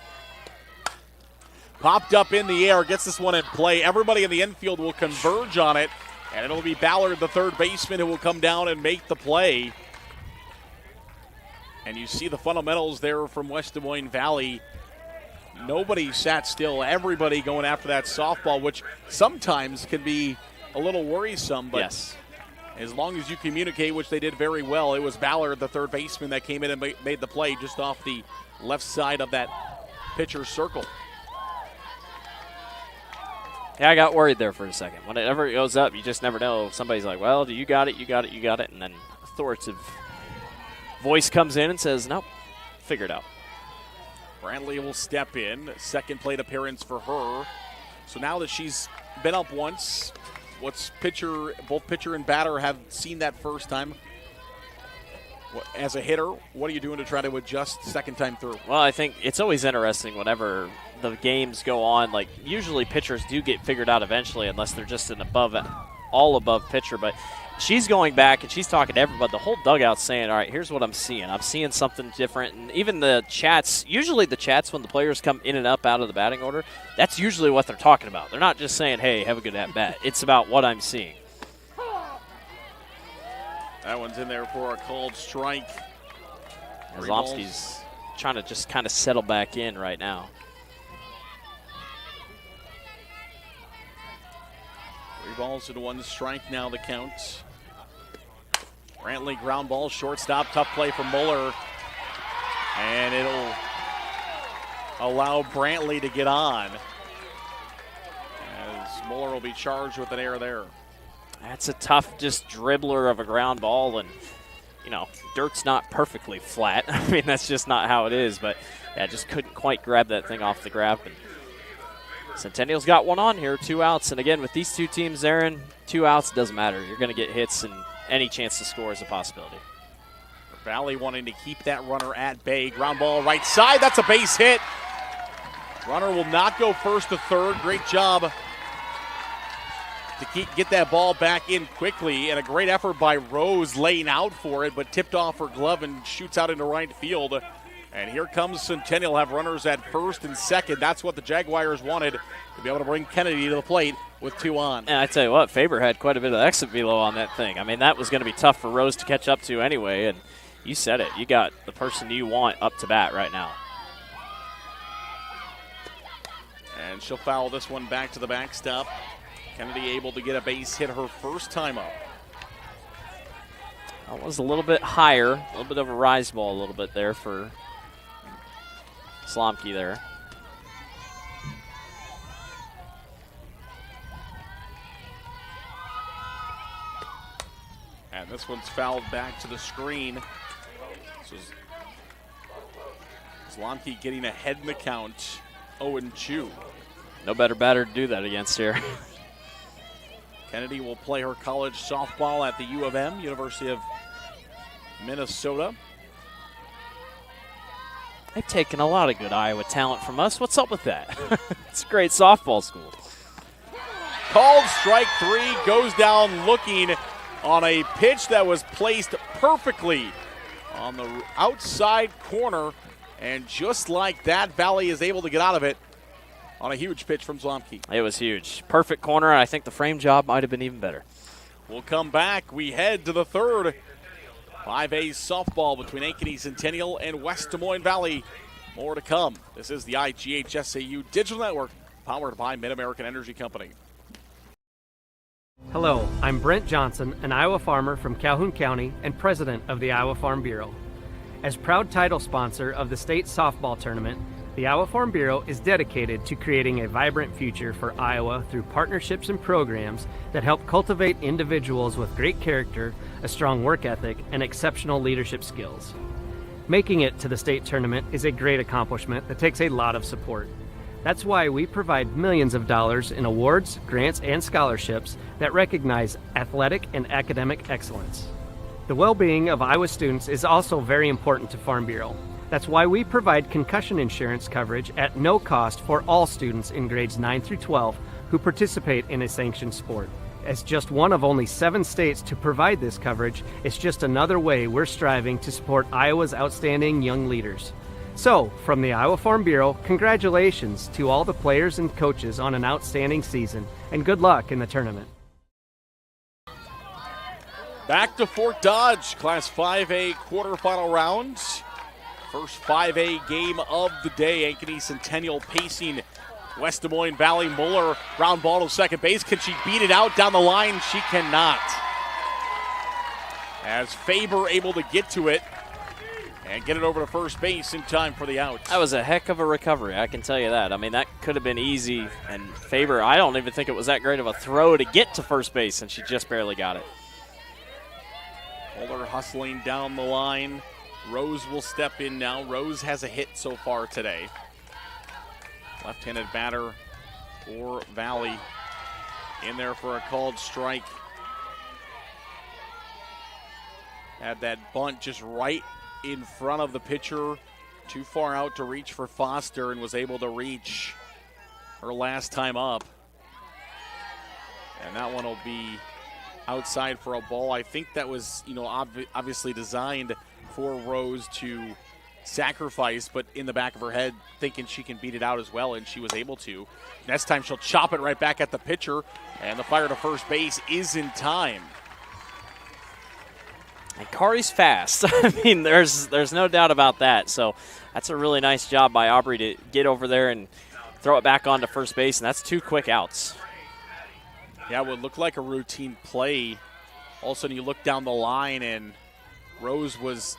Popped up in the air, gets this one in play. Everybody in the infield will converge on it, and it'll be Ballard, the third baseman, who will come down and make the play. And you see the fundamentals there from West Des Moines Valley. Nobody sat still. Everybody going after that softball, which sometimes can be a little worrisome. But yes, as long as you communicate, which they did very well, it was Ballard, the third baseman, that came in and made the play just off the left side of that pitcher's circle. Yeah, I got worried there for a second. Whenever it goes up, you just never know. Somebody's like, well, do you got it, you got it, you got it. And then authoritative voice comes in and says, nope, figure it out. Brantley will step in. Second plate appearance for her. So now that she's been up once, both pitcher and batter have seen that first time. As a hitter, what are you doing to try to adjust second time through? Well, I think it's always interesting whenever the games go on. Like, usually pitchers do get figured out eventually unless they're just an all-above pitcher. But she's going back and she's talking to everybody. The whole dugout's saying, all right, here's what I'm seeing. I'm seeing something different. And even the chats, usually the chats when the players come in and up out of the batting order, that's usually what they're talking about. They're not just saying, hey, have a good at-bat. It's about what I'm seeing. That one's in there for a called strike. Zlomski's trying to just kind of settle back in right now. 3 balls and 1 strike now the count. Brantley ground ball, shortstop, tough play for Muller. And it'll allow Brantley to get on, as Muller will be charged with an error there. That's a tough just dribbler of a ground ball, and, you know, dirt's not perfectly flat. I mean, that's just not how it is, but, yeah, just couldn't quite grab that thing off the grab. And Centennial's got one on here, 2 outs, and again, with these 2 teams, Aaron, 2 outs, doesn't matter. You're going to get hits, and any chance to score is a possibility. Valley wanting to keep that runner at bay. Ground ball right side, that's a base hit. Runner will not go first to third. Great job to get that ball back in quickly, and a great effort by Rose laying out for it, but tipped off her glove and shoots out into right field. And here comes Centennial, have runners at first and second. That's what the Jaguars wanted, to be able to bring Kennedy to the plate with 2 on. And I tell you what, Faber had quite a bit of exit velo on that thing. I mean, that was going to be tough for Rose to catch up to anyway, and you said it. You got the person you want up to bat right now. And she'll foul this one back to the backstop. Kennedy able to get a base hit her first time up. That was a little bit higher, a little bit of a rise ball a little bit there for Slomke there. And this one's fouled back to the screen. So Slomke getting ahead in the count, 0-2. No better batter to do that against here. Kennedy will play her college softball at the U of M, University of Minnesota. They've taken a lot of good Iowa talent from us. What's up with that? It's a great softball school. Called strike 3, goes down looking on a pitch that was placed perfectly on the outside corner. And just like that, Valley is able to get out of it on a huge pitch from Zlomke. It was huge. Perfect corner, and I think the frame job might have been even better. We'll come back. We head to the third. 5A softball between Ankeny Centennial and West Des Moines Valley. More to come. This is the IGHSAU Digital Network, powered by Mid-American Energy Company. Hello, I'm Brent Johnson, an Iowa farmer from Calhoun County and president of the Iowa Farm Bureau. As proud title sponsor of the state softball tournament, the Iowa Farm Bureau is dedicated to creating a vibrant future for Iowa through partnerships and programs that help cultivate individuals with great character, a strong work ethic, and exceptional leadership skills. Making it to the state tournament is a great accomplishment that takes a lot of support. That's why we provide millions of dollars in awards, grants, and scholarships that recognize athletic and academic excellence. The well-being of Iowa students is also very important to Farm Bureau. That's why we provide concussion insurance coverage at no cost for all students in grades 9 through 12 who participate in a sanctioned sport. As just one of only 7 states to provide this coverage, it's just another way we're striving to support Iowa's outstanding young leaders. So, from the Iowa Farm Bureau, congratulations to all the players and coaches on an outstanding season, and good luck in the tournament. Back to Fort Dodge, Class 5A quarterfinal rounds. First 5A game of the day. Ankeny Centennial pacing West Des Moines Valley. Muller, ground ball to second base. Can she beat it out down the line? She cannot. As Faber able to get to it and get it over to first base in time for the out. That was a heck of a recovery, I can tell you that. I mean, that could have been easy. And Faber, I don't even think it was that great of a throw to get to first base, and she just barely got it. Muller hustling down the line. Rose will step in now. Rose has a hit so far today. Left-handed batter for Valley. In there for a called strike. Had that bunt just right in front of the pitcher, too far out to reach for Foster, and was able to reach her last time up. And that one will be outside for a ball. I think that was, obviously designed for Rose to sacrifice, but in the back of her head thinking she can beat it out as well, and she was able to. Next time she'll chop it right back at the pitcher, and the fire to first base is in time. And Kari's fast. I mean, there's no doubt about that. So that's a really nice job by Aubrey to get over there and throw it back onto first base, and that's 2 quick outs. Yeah, it would look like a routine play. All of a sudden you look down the line, and Rose was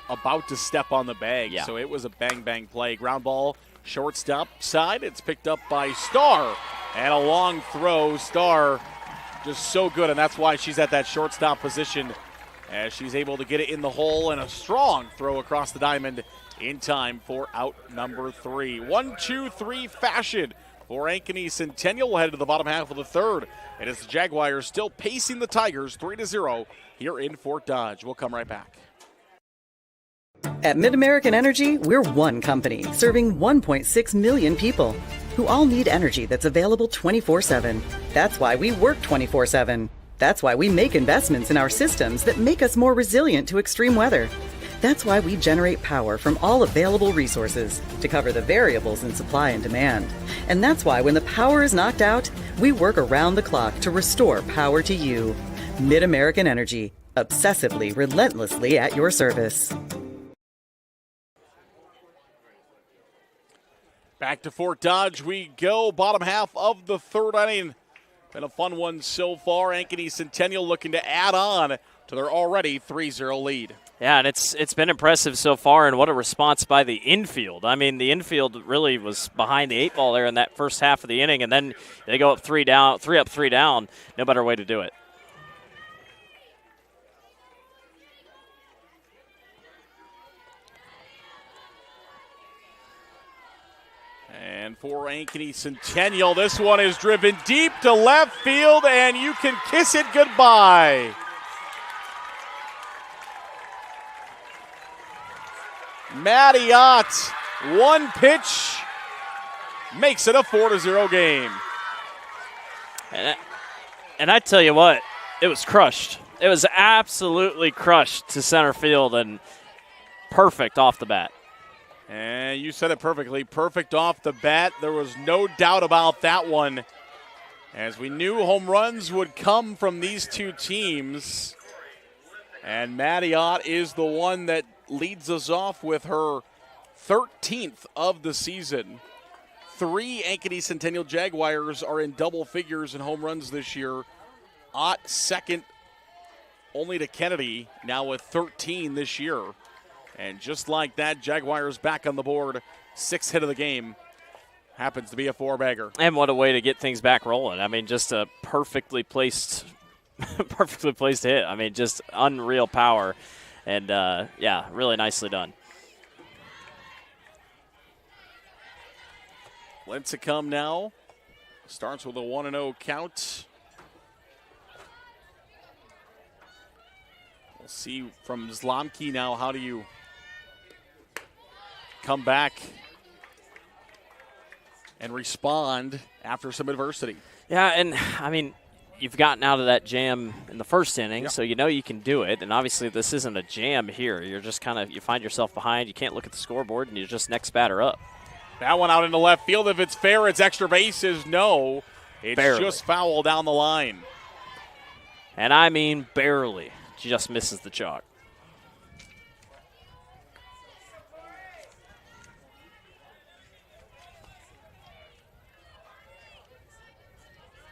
about to step on the bag. Yeah. So it was a bang-bang play. Ground ball, shortstop side. It's picked up by Starr. And a long throw. Starr just so good, and that's why she's at that shortstop position, as she's able to get it in the hole, and a strong throw across the diamond in time for out number 3. 1-2-3 fashion for Ankeny Centennial. We'll head to the bottom half of the third. And it's the Jaguars still pacing the Tigers 3-0 here in Fort Dodge. We'll come right back. At MidAmerican Energy, we're one company serving 1.6 million people who all need energy that's available 24/7. That's why we work 24/7. That's why we make investments in our systems that make us more resilient to extreme weather. That's why we generate power from all available resources to cover the variables in supply and demand. And that's why when the power is knocked out, we work around the clock to restore power to you. MidAmerican Energy, obsessively, relentlessly at your service. Back to Fort Dodge we go. Bottom half of the third inning. Been a fun one so far. Ankeny Centennial looking to add on to their already 3-0 lead. Yeah, and it's been impressive so far, and what a response by the infield. I mean, the infield really was behind the 8 ball there in that first half of the inning, and then they go up 3 down, 3 up, 3 down. No better way to do it. And for Ankeny Centennial, this one is driven deep to left field, and you can kiss it goodbye. Maddie Ott, one pitch, makes it a 4-0 game. And I tell you what, it was crushed. It was absolutely crushed to center field, and perfect off the bat. And you said it perfectly. Perfect off the bat. There was no doubt about that one, as we knew home runs would come from these two teams. And Maddie Ott is the one that leads us off with her 13th of the season. 3 Ankeny Centennial Jaguars are in double figures in home runs this year. Ott second only to Kennedy, now with 13 this year. And just like that, Jaguars back on the board. 6th hit of the game. Happens to be a 4-bagger. And what a way to get things back rolling. I mean, just a perfectly placed hit. I mean, just unreal power. And, yeah, really nicely done. Lincecum now starts with a 1-0 count. We'll see from Zlomke now, how do you come back and respond after some adversity? Yeah, and, I mean, you've gotten out of that jam in the first inning, so you know you can do it. And obviously this isn't a jam here. You're just kind of, you find yourself behind. You can't look at the scoreboard, and you're just next batter up. That one out into left field. If it's fair, it's extra bases. No, it's barely. Just foul down the line. And I mean barely. Just misses the chalk.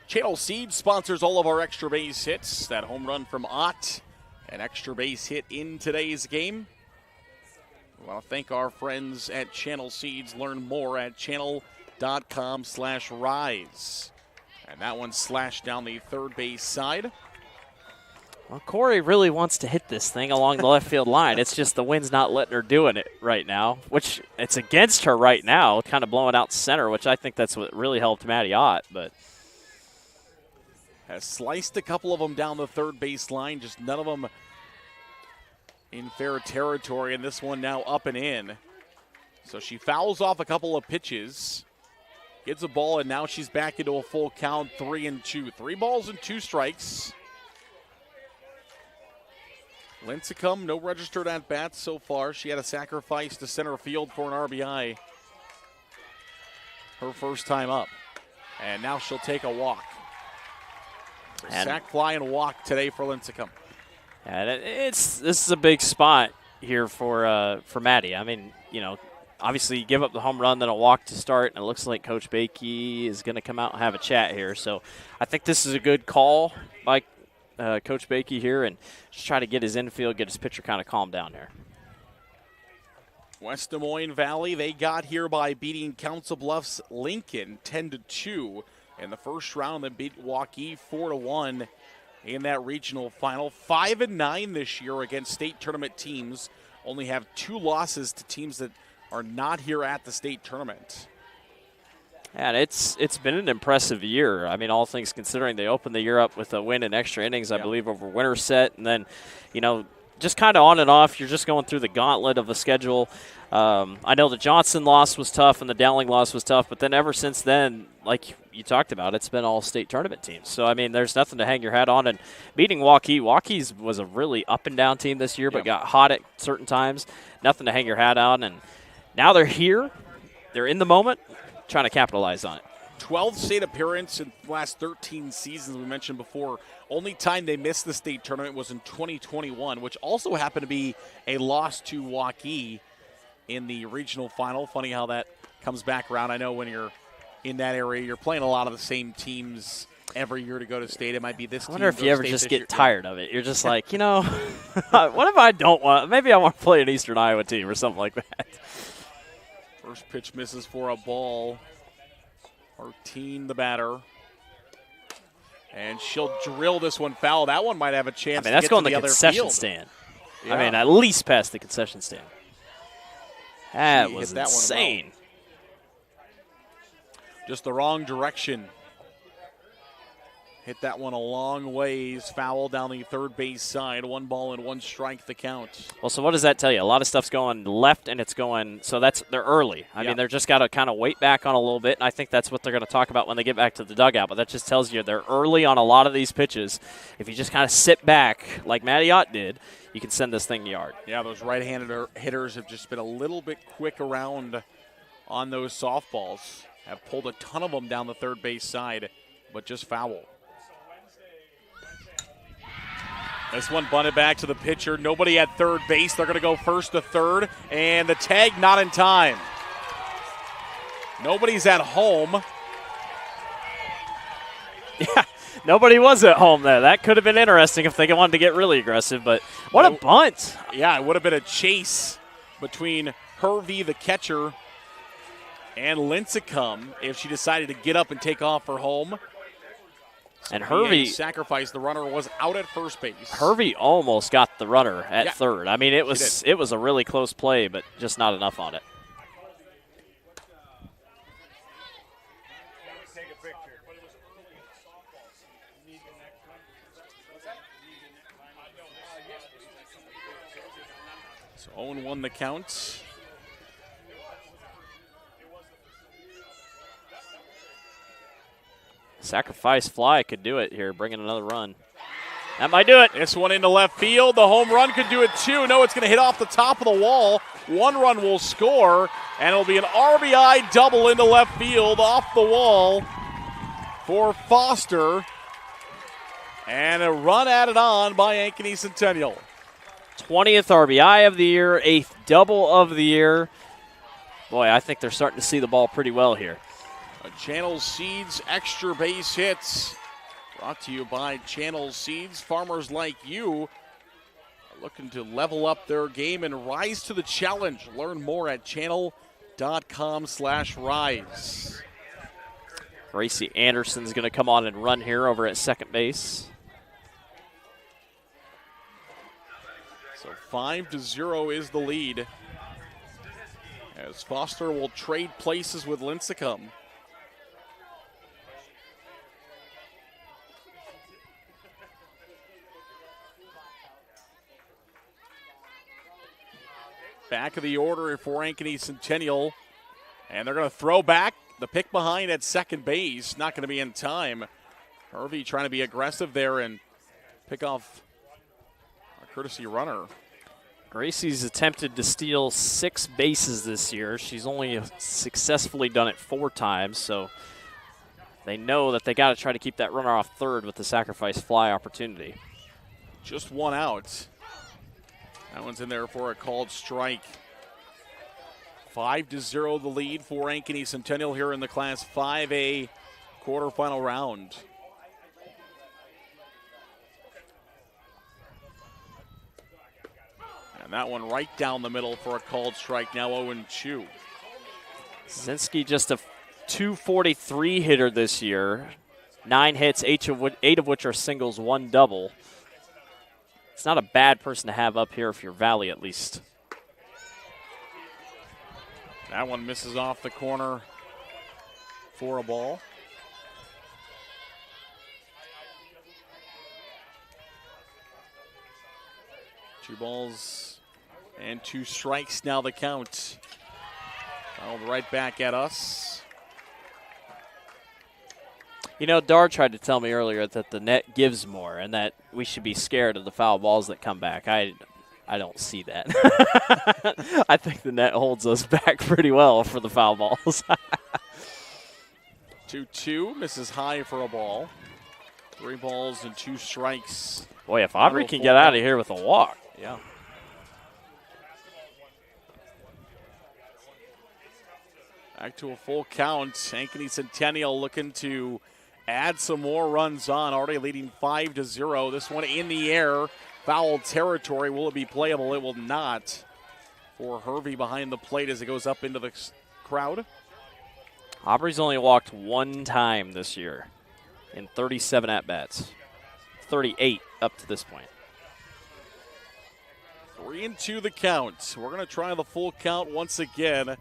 Channel Seed sponsors all of our extra base hits. That home run from Ott, an extra base hit in today's game. We want to thank our friends at Channel Seeds. Learn more at channel.com/rise. And that one slashed down the third base side. Well, Corey really wants to hit this thing along the left field line. It's just the wind's not letting her doing it right now, which it's against her right now, kind of blowing out center, which I think that's what really helped Maddie Ott. But has sliced a couple of them down the third base line, just none of them in fair territory, and this one now up and in. So she fouls off a couple of pitches, gets a ball, and now she's back into a full count, 3-2. 3 balls and 2 strikes. Lincecum, no registered at bats so far. She had a sacrifice to center field for an RBI her first time up. And now she'll take a walk. Sack, fly, and walk today for Lincecum. And this is a big spot here for Maddie. I mean, you know, obviously you give up the home run, then a walk to start, and it looks like Coach Bakey is going to come out and have a chat here. So I think this is a good call by Coach Bakey here, and just try to get his infield, get his pitcher kind of calmed down there. West Des Moines Valley, they got here by beating Council Bluffs Lincoln 10-2 in the first round. They beat Waukee 4-1 in that regional final. 5-9 this year against state tournament teams. Only have 2 losses to teams that are not here at the state tournament. And it's been an impressive year. I mean, all things considering, they opened the year up with a win in extra innings, I believe, over Winterset. And then, you know, just kind of on and off, you're just going through the gauntlet of the schedule. I know the Johnson loss was tough and the Dowling loss was tough, but then ever since then, like you talked about, it's been all state tournament teams. So, I mean, there's nothing to hang your hat on. And beating Waukee's was a really up-and-down team this year, but got hot at certain times. Nothing to hang your hat on. And now they're here. They're in the moment, trying to capitalize on it. 12th state appearance in the last 13 seasons, we mentioned before. Only time they missed the state tournament was in 2021, which also happened to be a loss to Waukee in the regional final. Funny how that comes back around. I know when you're in that area, you're playing a lot of the same teams every year to go to state. It might be this team. I wonder if you ever just get tired of it. You're just like, you know, what if I don't want – maybe I want to play an Eastern Iowa team or something like that. First pitch misses for a ball. Martine, the batter. And she'll drill this one foul. That one might have a chance. I mean, that's going to to the other concession field. stand. Yeah. I mean, at least past the concession stand. That She was hit that one insane. well. Just the wrong direction. Hit that one a long ways. Foul down the third base side. 1 ball and 1 strike the count. Well, so what does that tell you? A lot of stuff's going left, and it's going – so they're early. I mean, they're just got to kind of wait back on a little bit, and I think that's what they're going to talk about when they get back to the dugout. But that just tells you they're early on a lot of these pitches. If you just kind of sit back like Matty Ott did, you can send this thing yard. Yeah, those right-handed hitters have just been a little bit quick around on those softballs. Have pulled a ton of them down the third base side, but just foul. This one bunted back to the pitcher. Nobody at third base. They're going to go first to third, and the tag not in time. Nobody's at home. Yeah, nobody was at home there. That could have been interesting if they wanted to get really aggressive, but what a bunt. Yeah, it would have been a chase between Hervey, the catcher, and Lincecum if she decided to get up and take off for home. And Hervey sacrificed. The runner was out at first base. Hervey almost got the runner at third. I mean, it was a really close play, but just not enough on it. So 0-1 the count. Sacrifice fly could do it here, bring in another run. That might do it. This one into left field. The home run could do it too. No, it's going to hit off the top of the wall. 1 run will score, and it'll be an RBI double into left field off the wall for Foster. And a run added on by Ankeny Centennial. 20th RBI of the year, 8th double of the year. Boy, I think they're starting to see the ball pretty well here. Channel Seeds extra base hits. Brought to you by Channel Seeds. Farmers like you are looking to level up their game and rise to the challenge. Learn more at channel.com/rise. Gracie Anderson's going to come on and run here over at second base. So 5-0 is the lead, as Foster will trade places with Lincecum. Back of the order for Ankeny Centennial. And they're going to throw back. The pick behind at second base. Not going to be in time. Hervey trying to be aggressive there and pick off a courtesy runner. Gracie's attempted to steal 6 bases this year. She's only successfully done it 4 times, so they know that they got to try to keep that runner off third with the sacrifice fly opportunity. Just 1 out. That one's in there for a called strike. 5-0 the lead for Ankeny Centennial here in the Class 5A quarterfinal round. And that one right down the middle for a called strike, now 0-2. Zinski just a 243 hitter this year. 9 hits, 8 of which are singles, 1 double. It's not a bad person to have up here if you're Valley at least. That one misses off the corner for a ball. Two balls and 2 strikes now the count. Fouled right back at us. You know, Dar tried to tell me earlier that the net gives more and that we should be scared of the foul balls that come back. I don't see that. I think the net holds us back pretty well for the foul balls. 2-2, misses high for a ball. 3 balls and 2 strikes. Boy, if Aubrey can get out of here with a walk. Yeah. Back to a full count. Ankeny Centennial looking to add some more runs on, already leading 5-0. This one in the air. Foul territory. Will it be playable? It will not for Hervey behind the plate as it goes up into the crowd. Aubrey's only walked 1 time this year in 37 at-bats. 38 up to this point. 3-2 the count. We're going to try the full count once again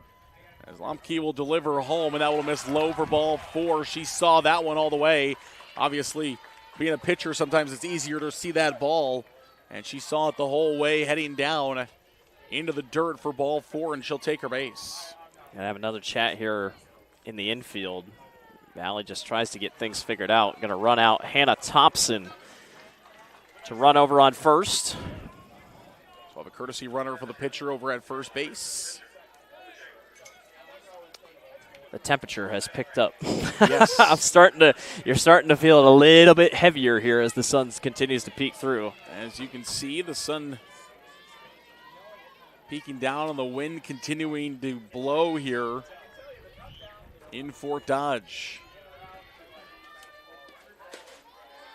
as Lomke will deliver home, and that will miss low for ball 4. She saw that one all the way. Obviously, being a pitcher, sometimes it's easier to see that ball. And she saw it the whole way heading down into the dirt for ball 4, and she'll take her base. Gonna have another chat here in the infield. Valley just tries to get things figured out. Gonna run out Hannah Thompson to run over on first. So we'll have a courtesy runner for the pitcher over at first base. The temperature has picked up. Yes. You're starting to feel it a little bit heavier here as the sun continues to peek through. As you can see, the sun peeking down and the wind continuing to blow here in Fort Dodge.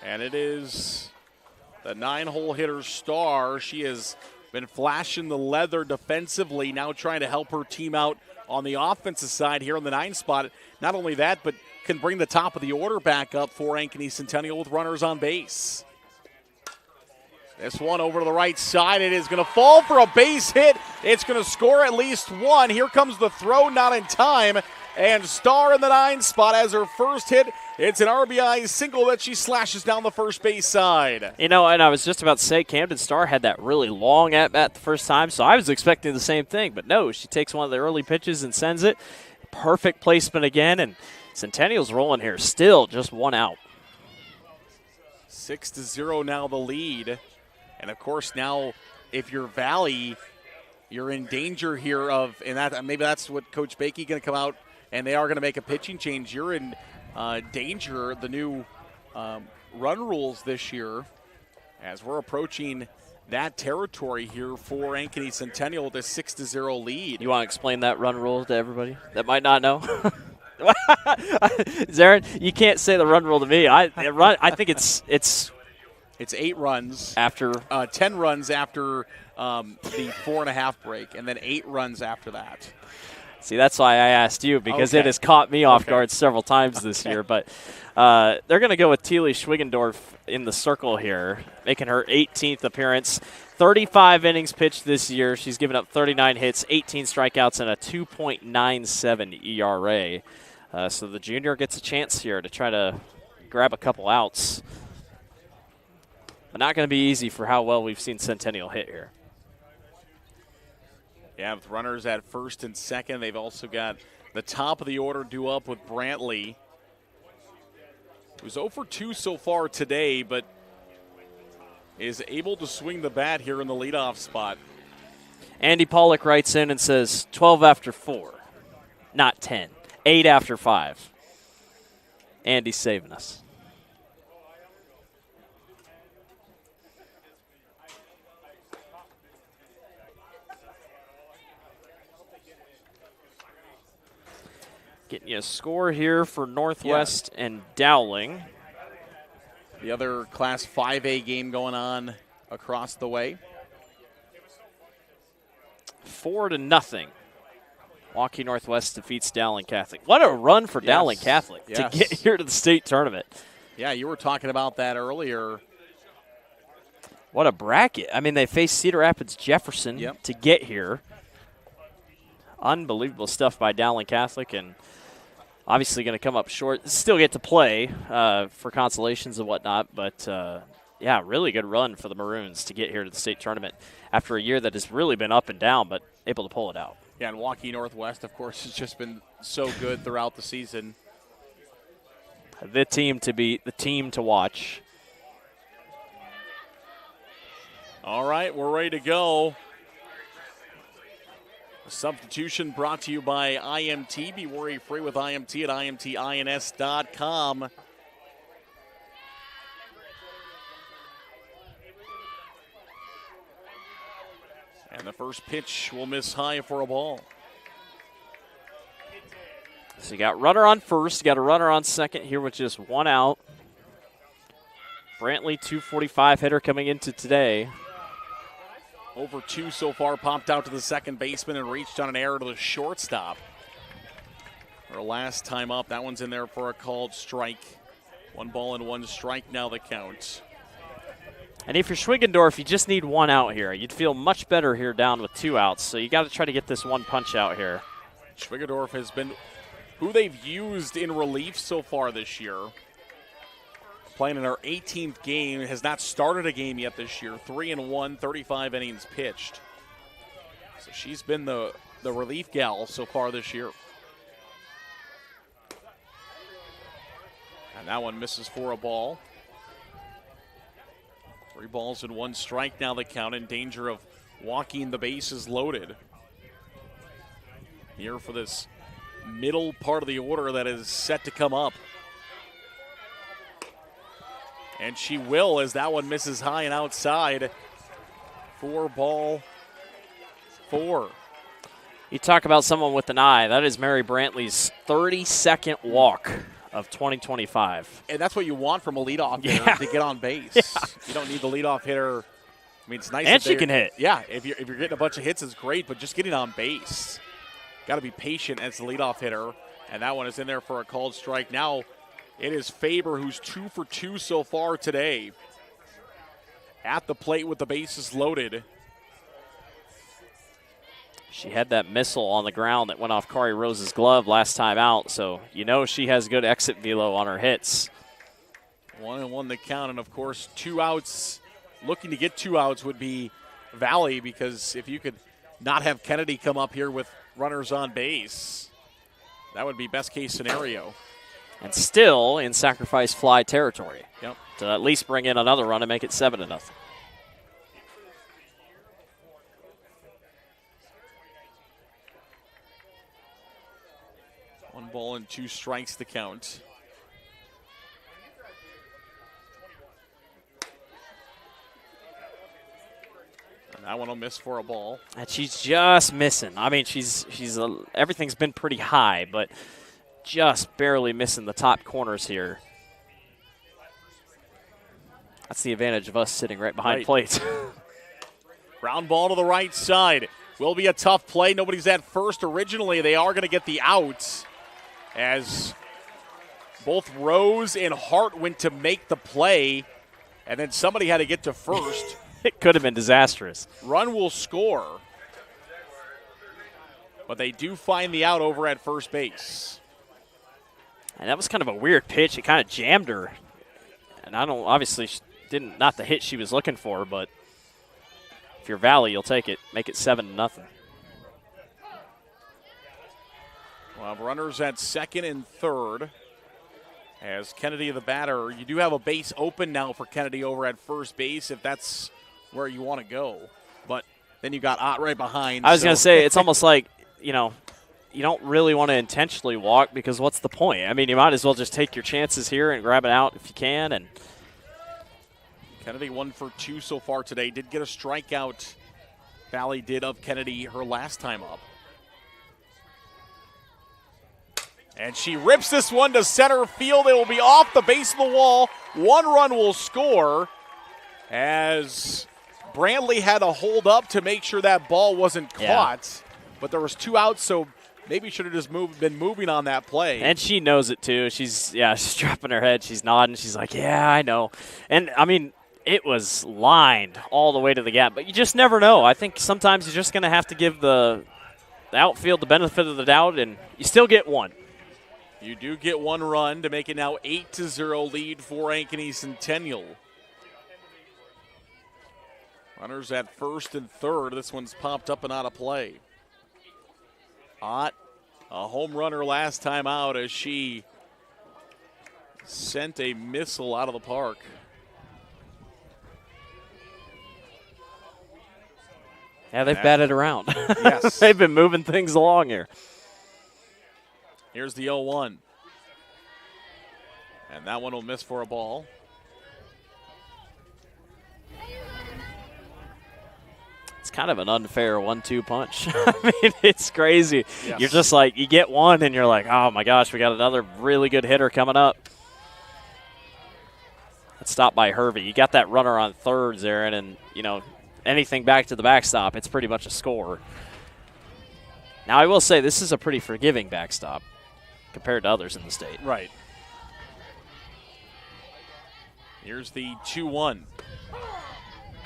And it is the 9-hole hitter Star. She has been flashing the leather defensively, now trying to help her team out on the offensive side here on the 9 spot. Not only that, but can bring the top of the order back up for Ankeny Centennial with runners on base. This one over to the right side. It is going to fall for a base hit. It's going to score at least 1. Here comes the throw, not in time. And Star in the 9 spot as her first hit. It's an RBI single that she slashes down the first base side. You know, and I was just about to say Camden Star had that really long at-bat the first time, so I was expecting the same thing. But no, she takes one of the early pitches and sends it. Perfect placement again, and Centennial's rolling here. Still just 1 out. 6-0 now the lead. And, of course, now if you're Valley, you're in danger here of, and that maybe that's what Coach Bakey going to come out, and they are going to make a pitching change. You're in danger, the new run rules this year, as we're approaching that territory here for Ankeny Centennial with a 6-0 lead. You want to explain that run rule to everybody that might not know? Zarin, you can't say the run rule to me. I think it's 8 runs after 10 runs after the 4.5 break, and then 8 runs after that. See, that's why I asked you, because it has caught me off guard several times this year. But they're going to go with Teely Schwigendorf in the circle here, making her 18th appearance. 35 innings pitched this year. She's given up 39 hits, 18 strikeouts, and a 2.97 ERA. So the junior gets a chance here to try to grab a couple outs. But not going to be easy for how well we've seen Centennial hit here. Yeah, with runners at first and second. They've also got the top of the order due up with Brantley, who's 0 for 2 so far today, but is able to swing the bat here in the leadoff spot. Andy Pollock writes in and says 12 after 4, not 10. 8 after 5. Andy's saving us. Getting you a score here for Northwest and Dowling. The other Class 5A game going on across the way. 4-0. Waukee Northwest defeats Dowling Catholic. What a run for Dowling Catholic to get here to the state tournament. Yeah, you were talking about that earlier. What a bracket. I mean, they faced Cedar Rapids Jefferson to get here. Unbelievable stuff by Dowling Catholic, and obviously going to come up short. Still get to play for consolations and whatnot, but yeah, really good run for the Maroons to get here to the state tournament after a year that has really been up and down, but able to pull it out. Yeah, and Waukee Northwest, of course, has just been so good throughout the season. The team to beat, the team to watch. All right, we're ready to go. A substitution brought to you by IMT. Be worry-free with IMT at IMTINS.com. And the first pitch will miss high for a ball. So you got runner on first, you got a runner on second here with just one out. Brantley, 245 hitter coming into today. Over 2 so far, popped out to the second baseman and reached on an error to the shortstop. Her last time up, that one's in there for a called strike. 1 ball and 1 strike now the count. And if you're Schwingendorf, you just need 1 out here. You'd feel much better here down with 2 outs, so you got to try to get this 1 punch out here. Schwingendorf has been who they've used in relief so far this year. Playing in her 18th game, has not started a game yet this year. 3-1, 35 innings pitched. So she's been the relief gal so far this year. And that one misses for a ball. 3 balls and 1 strike now the count, in danger of walking the bases loaded. Here for this middle part of the order that is set to come up. And she will, as that one misses high and outside. 4 ball 4. You talk about someone with an eye. That is Mary Brantley's 32nd walk of 2025. And that's what you want from a leadoff hitter, to get on base. You don't need the leadoff hitter. I mean, it's nice. And she can hit. Yeah, if you're getting a bunch of hits, it's great, but just getting on base. Got to be patient as the leadoff hitter. And that one is in there for a called strike. Now it is Faber, who's 2 for 2 so far today. At the plate with the bases loaded. She had that missile on the ground that went off Kari Rose's glove last time out, so you know she has good exit velo on her hits. 1-1 the count, and of course 2 outs. Looking to get 2 outs would be Valley, because if you could not have Kennedy come up here with runners on base, that would be best case scenario. And still in sacrifice fly territory. Yep. To at least bring in another run and make it 7-0. 1 ball and 2 strikes the count. And that one will miss for a ball. And she's just missing. I mean, everything's been pretty high, but just barely missing the top corners here. That's the advantage of us sitting right behind plate. Ground ball to the right side. Will be a tough play. Nobody's at first originally. They are going to get the out, as both Rose and Hart went to make the play, and then somebody had to get to first. It could have been disastrous. Run will score, but they do find the out over at first base. And that was kind of a weird pitch. It kind of jammed her. And obviously not the hit she was looking for, but if you're Valley, you'll take it. Make it 7-0. Runners at second and third. As Kennedy, the batter, you do have a base open now for Kennedy over at first base if that's where you want to go. But then you got Ott right behind. I was going to say, it's almost like, you don't really want to intentionally walk because what's the point? I mean, you might as well just take your chances here and grab it out if you can. And Kennedy 1 for 2 so far today. Did get a strikeout. Valley did of Kennedy her last time up. And she rips this one to center field. It will be off the base of the wall. 1 run will score as Brandley had to hold up to make sure that ball wasn't caught. But there was 2 outs, so maybe should have just been moving on that play. And she knows it too. She's dropping her head. She's nodding. She's like, yeah, I know. And, I mean, it was lined all the way to the gap. But you just never know. I think sometimes you're just going to have to give the outfield the benefit of the doubt, and you still get 1. You do get 1 run to make it now 8-0 lead for Ankeny Centennial. Runners at first and third. This one's popped up and out of play. Ott, a home runner last time out as she sent a missile out of the park. Yeah, they've batted around. Yes. They've been moving things along here. Here's the 0-1. And that one will miss for a ball. It's kind of an unfair 1-2 punch. I mean, it's crazy. Yes. You're just like, you get one and you're like, oh my gosh, we got another really good hitter coming up. Let's stop by Hervey. You got that runner on thirds there, and anything back to the backstop, it's pretty much a score. Now, I will say this is a pretty forgiving backstop compared to others in the state. Right. Here's the 2-1.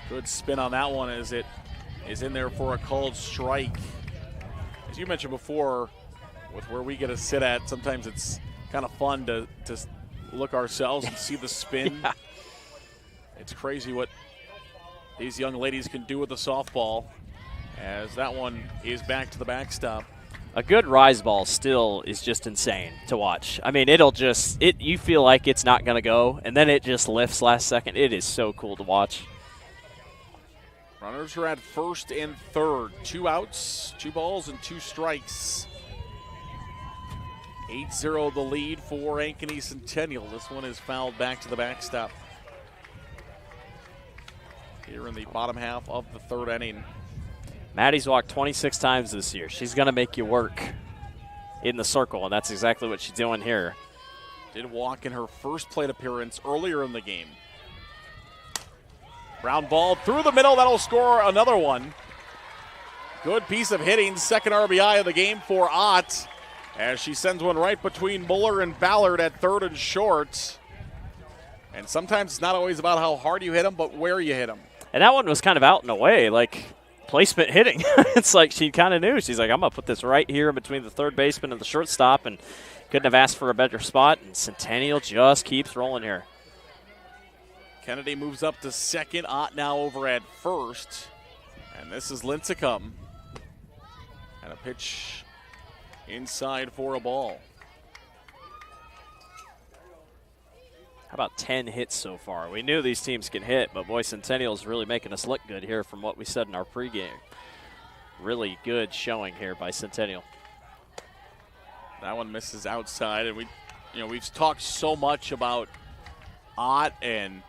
Good spin on that one as it is in there for a called strike. As you mentioned before, with where we get to sit at, sometimes it's kind of fun to look ourselves and see the spin. Yeah. It's crazy what these young ladies can do with a softball, as that one is back to the backstop. A good rise ball still is just insane to watch. I mean, you feel like it's not going to go, and then it just lifts last second. It is so cool to watch. Runners are at first and third. 2 outs, 2 balls, and 2 strikes. 8-0 the lead for Ankeny Centennial. This one is fouled back to the backstop. Here in the bottom half of the third inning. Maddie's walked 26 times this year. She's going to make you work in the circle, and that's exactly what she's doing here. Did walk in her first plate appearance earlier in the game. Ground ball through the middle. That'll score another one. Good piece of hitting. Second RBI of the game for Ott, as she sends one right between Muller and Ballard at third and short. And sometimes it's not always about how hard you hit them, but where you hit them. And that one was kind of out and away, like placement hitting. It's like she kind of knew. She's like, I'm going to put this right here between the third baseman and the shortstop, and couldn't have asked for a better spot. And Centennial just keeps rolling here. Kennedy moves up to second. Ott now over at first. And this is Lincecum. And a pitch inside for a ball. How about 10 hits so far? We knew these teams can hit, but boy, Centennial's really making us look good here from what we said in our pregame. Really good showing here by Centennial. That one misses outside, and we've talked so much about Ott and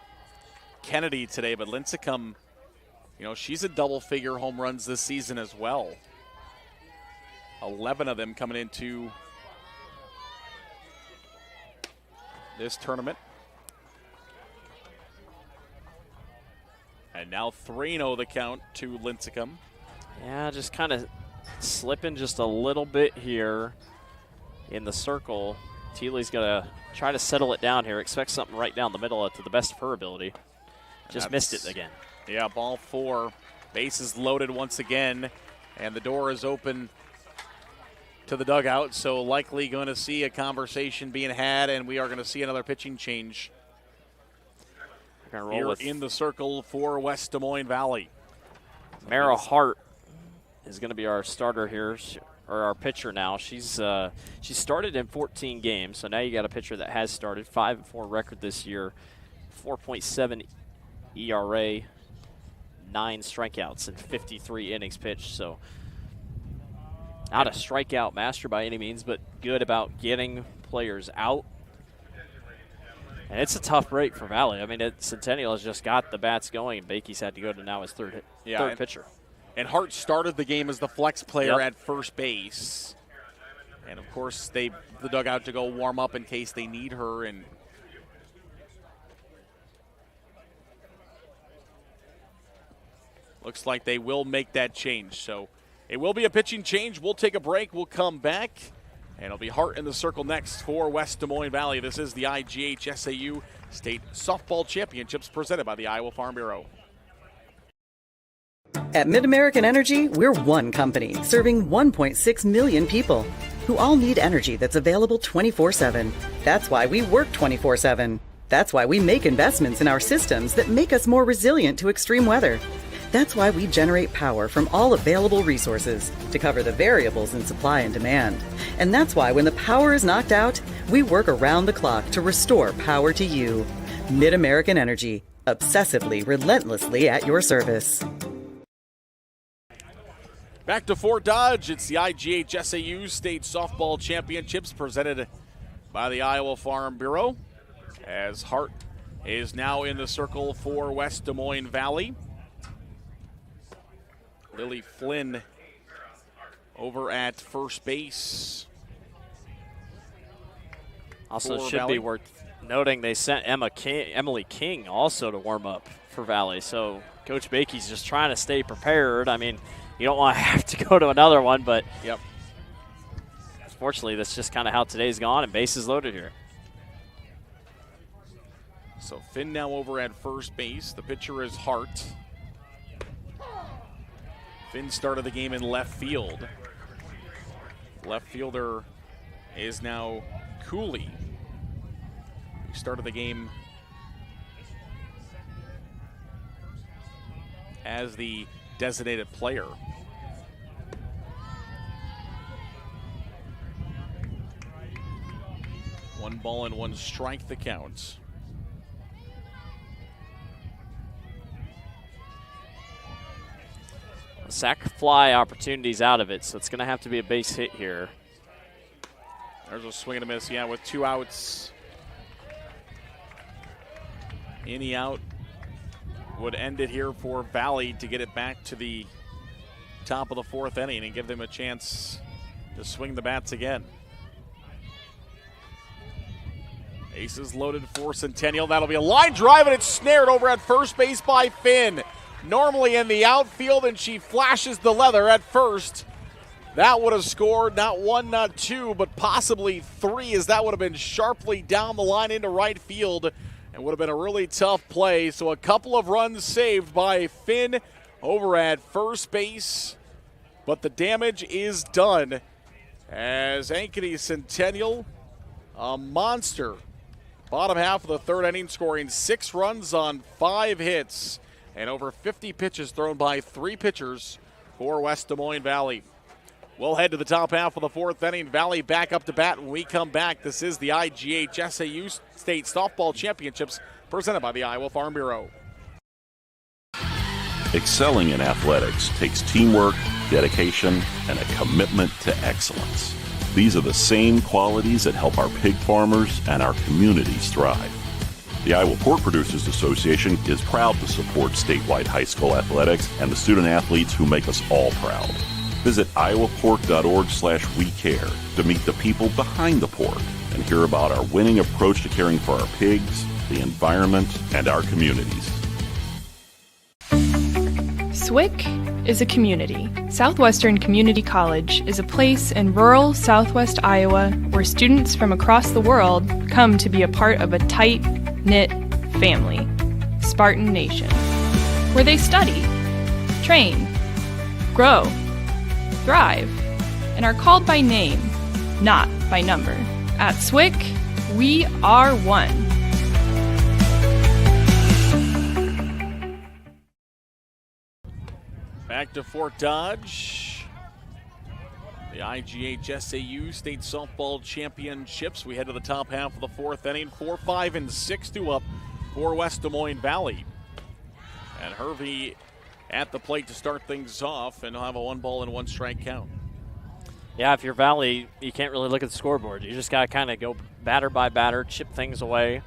Kennedy today, but Lincecum, she's a double-figure home runs this season as well. 11 of them coming into this tournament. And now 3-0 the count to Lincecum. Yeah, just kind of slipping just a little bit here in the circle. Thiele's going to try to settle it down here. Expect something right down the middle to the best of her ability. Just missed it again. Yeah, ball 4. Bases loaded once again, and the door is open to the dugout, so likely going to see a conversation being had, and we are going to see another pitching change here in the circle for West Des Moines Valley. Mara Hart is going to be our starter here. or our pitcher now. She started in 14 games, so now you got a pitcher that has started. 5-4 record this year, 4.7 ERA, 9 strikeouts in 53 innings pitched. So not a strikeout master by any means, but good about getting players out. And it's a tough break for Valley. I mean, Centennial has just got the bats going, and Bakey's had to go to now his third pitcher. And Hart started the game as the flex player at first base. And, of course, the dugout to go warm up in case they need her. And looks like they will make that change. So it will be a pitching change. We'll take a break. We'll come back. And it'll be Hart in the circle next for West Des Moines Valley. This is the IGHSAU State Softball Championships presented by the Iowa Farm Bureau. At MidAmerican Energy, we're one company serving 1.6 million people who all need energy that's available 24/7. That's why we work 24/7. That's why we make investments in our systems that make us more resilient to extreme weather. That's why we generate power from all available resources to cover the variables in supply and demand. And that's why when the power is knocked out, we work around the clock to restore power to you. MidAmerican Energy, obsessively, relentlessly at your service. Back to Fort Dodge. It's the IGHSAU State Softball Championships presented by the Iowa Farm Bureau, as Hart is now in the circle for West Des Moines Valley. Lily Flynn over at first base. Also should be worth noting they sent Emily King also to warm up for Valley. So Coach Bakey's just trying to stay prepared. I mean, you don't want to have to go to another one, but unfortunately that's just kind of how today's gone, and bases loaded here. So Finn now over at first base. The pitcher is Hart. Finn started the game in left field. Left fielder is now Cooley, who started the game as the designated player. One ball and one strike the count. Sac fly opportunities out of it, so it's going to have to be a base hit here. There's a swing and a miss, with 2 outs. Any out would end it here for Valley to get it back to the top of the 4th inning and give them a chance to swing the bats again. Aces loaded for Centennial. That'll be a line drive, and it's snared over at first base by Finn. Normally in the outfield, and she flashes the leather at first. That would have scored not 1, not 2, but possibly 3, as that would have been sharply down the line into right field and would have been a really tough play. So a couple of runs saved by Finn over at first base, but the damage is done as Ankeny Centennial, a monster. Bottom half of the 3rd inning, scoring 6 runs on 5 hits. And over 50 pitches thrown by 3 pitchers for West Des Moines Valley. We'll head to the top half of the 4th inning. Valley back up to bat when we come back. This is the IGHSAU State Softball Championships presented by the Iowa Farm Bureau. Excelling in athletics takes teamwork, dedication, and a commitment to excellence. These are the same qualities that help our pig farmers and our communities thrive. The Iowa Pork Producers Association is proud to support statewide high school athletics and the student athletes who make us all proud. Visit iowapork.org/wecare to meet the people behind the pork and hear about our winning approach to caring for our pigs, the environment, and our communities. SWIC is a community. Southwestern Community College is a place in rural southwest Iowa where students from across the world come to be a part of a tight-knit family, Spartan Nation, where they study, train, grow, thrive, and are called by name, not by number. At SWIC, we are one. Back to Fort Dodge. The IGHSAU State Softball Championships. We head to the top half of the fourth inning. 4-5 and 6-2 up for West Des Moines Valley. And Hervey at the plate to start things off, and he'll have a 1-ball and 1-strike count. Yeah, if you're Valley, you can't really look at the scoreboard. You just got to kind of go batter by batter, chip things away.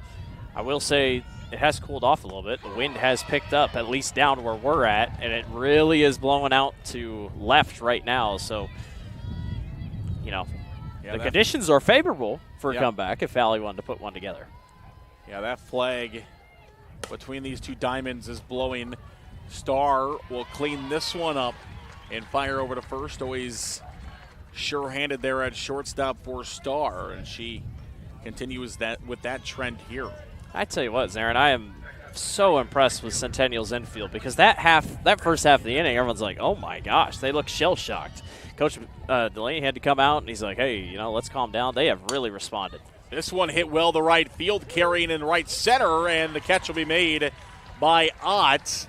I will say it has cooled off a little bit. The wind has picked up, at least down where we're at, and it really is blowing out to left right now. So, you know, the conditions are favorable for a comeback if Valley wanted to put one together. Yeah, that flag between these two diamonds is blowing. Starr will clean this one up and fire over to first. Always sure-handed there at shortstop for Starr, and she continues that with that trend here. I tell you what, Zarin, I am so impressed with Centennial's infield because that first half of the inning, everyone's like, oh my gosh, they look shell-shocked. Coach Delaney had to come out, and he's like, hey, you know, let's calm down. They have really responded. This one hit well to right field, carrying in right center, and the catch will be made by Ott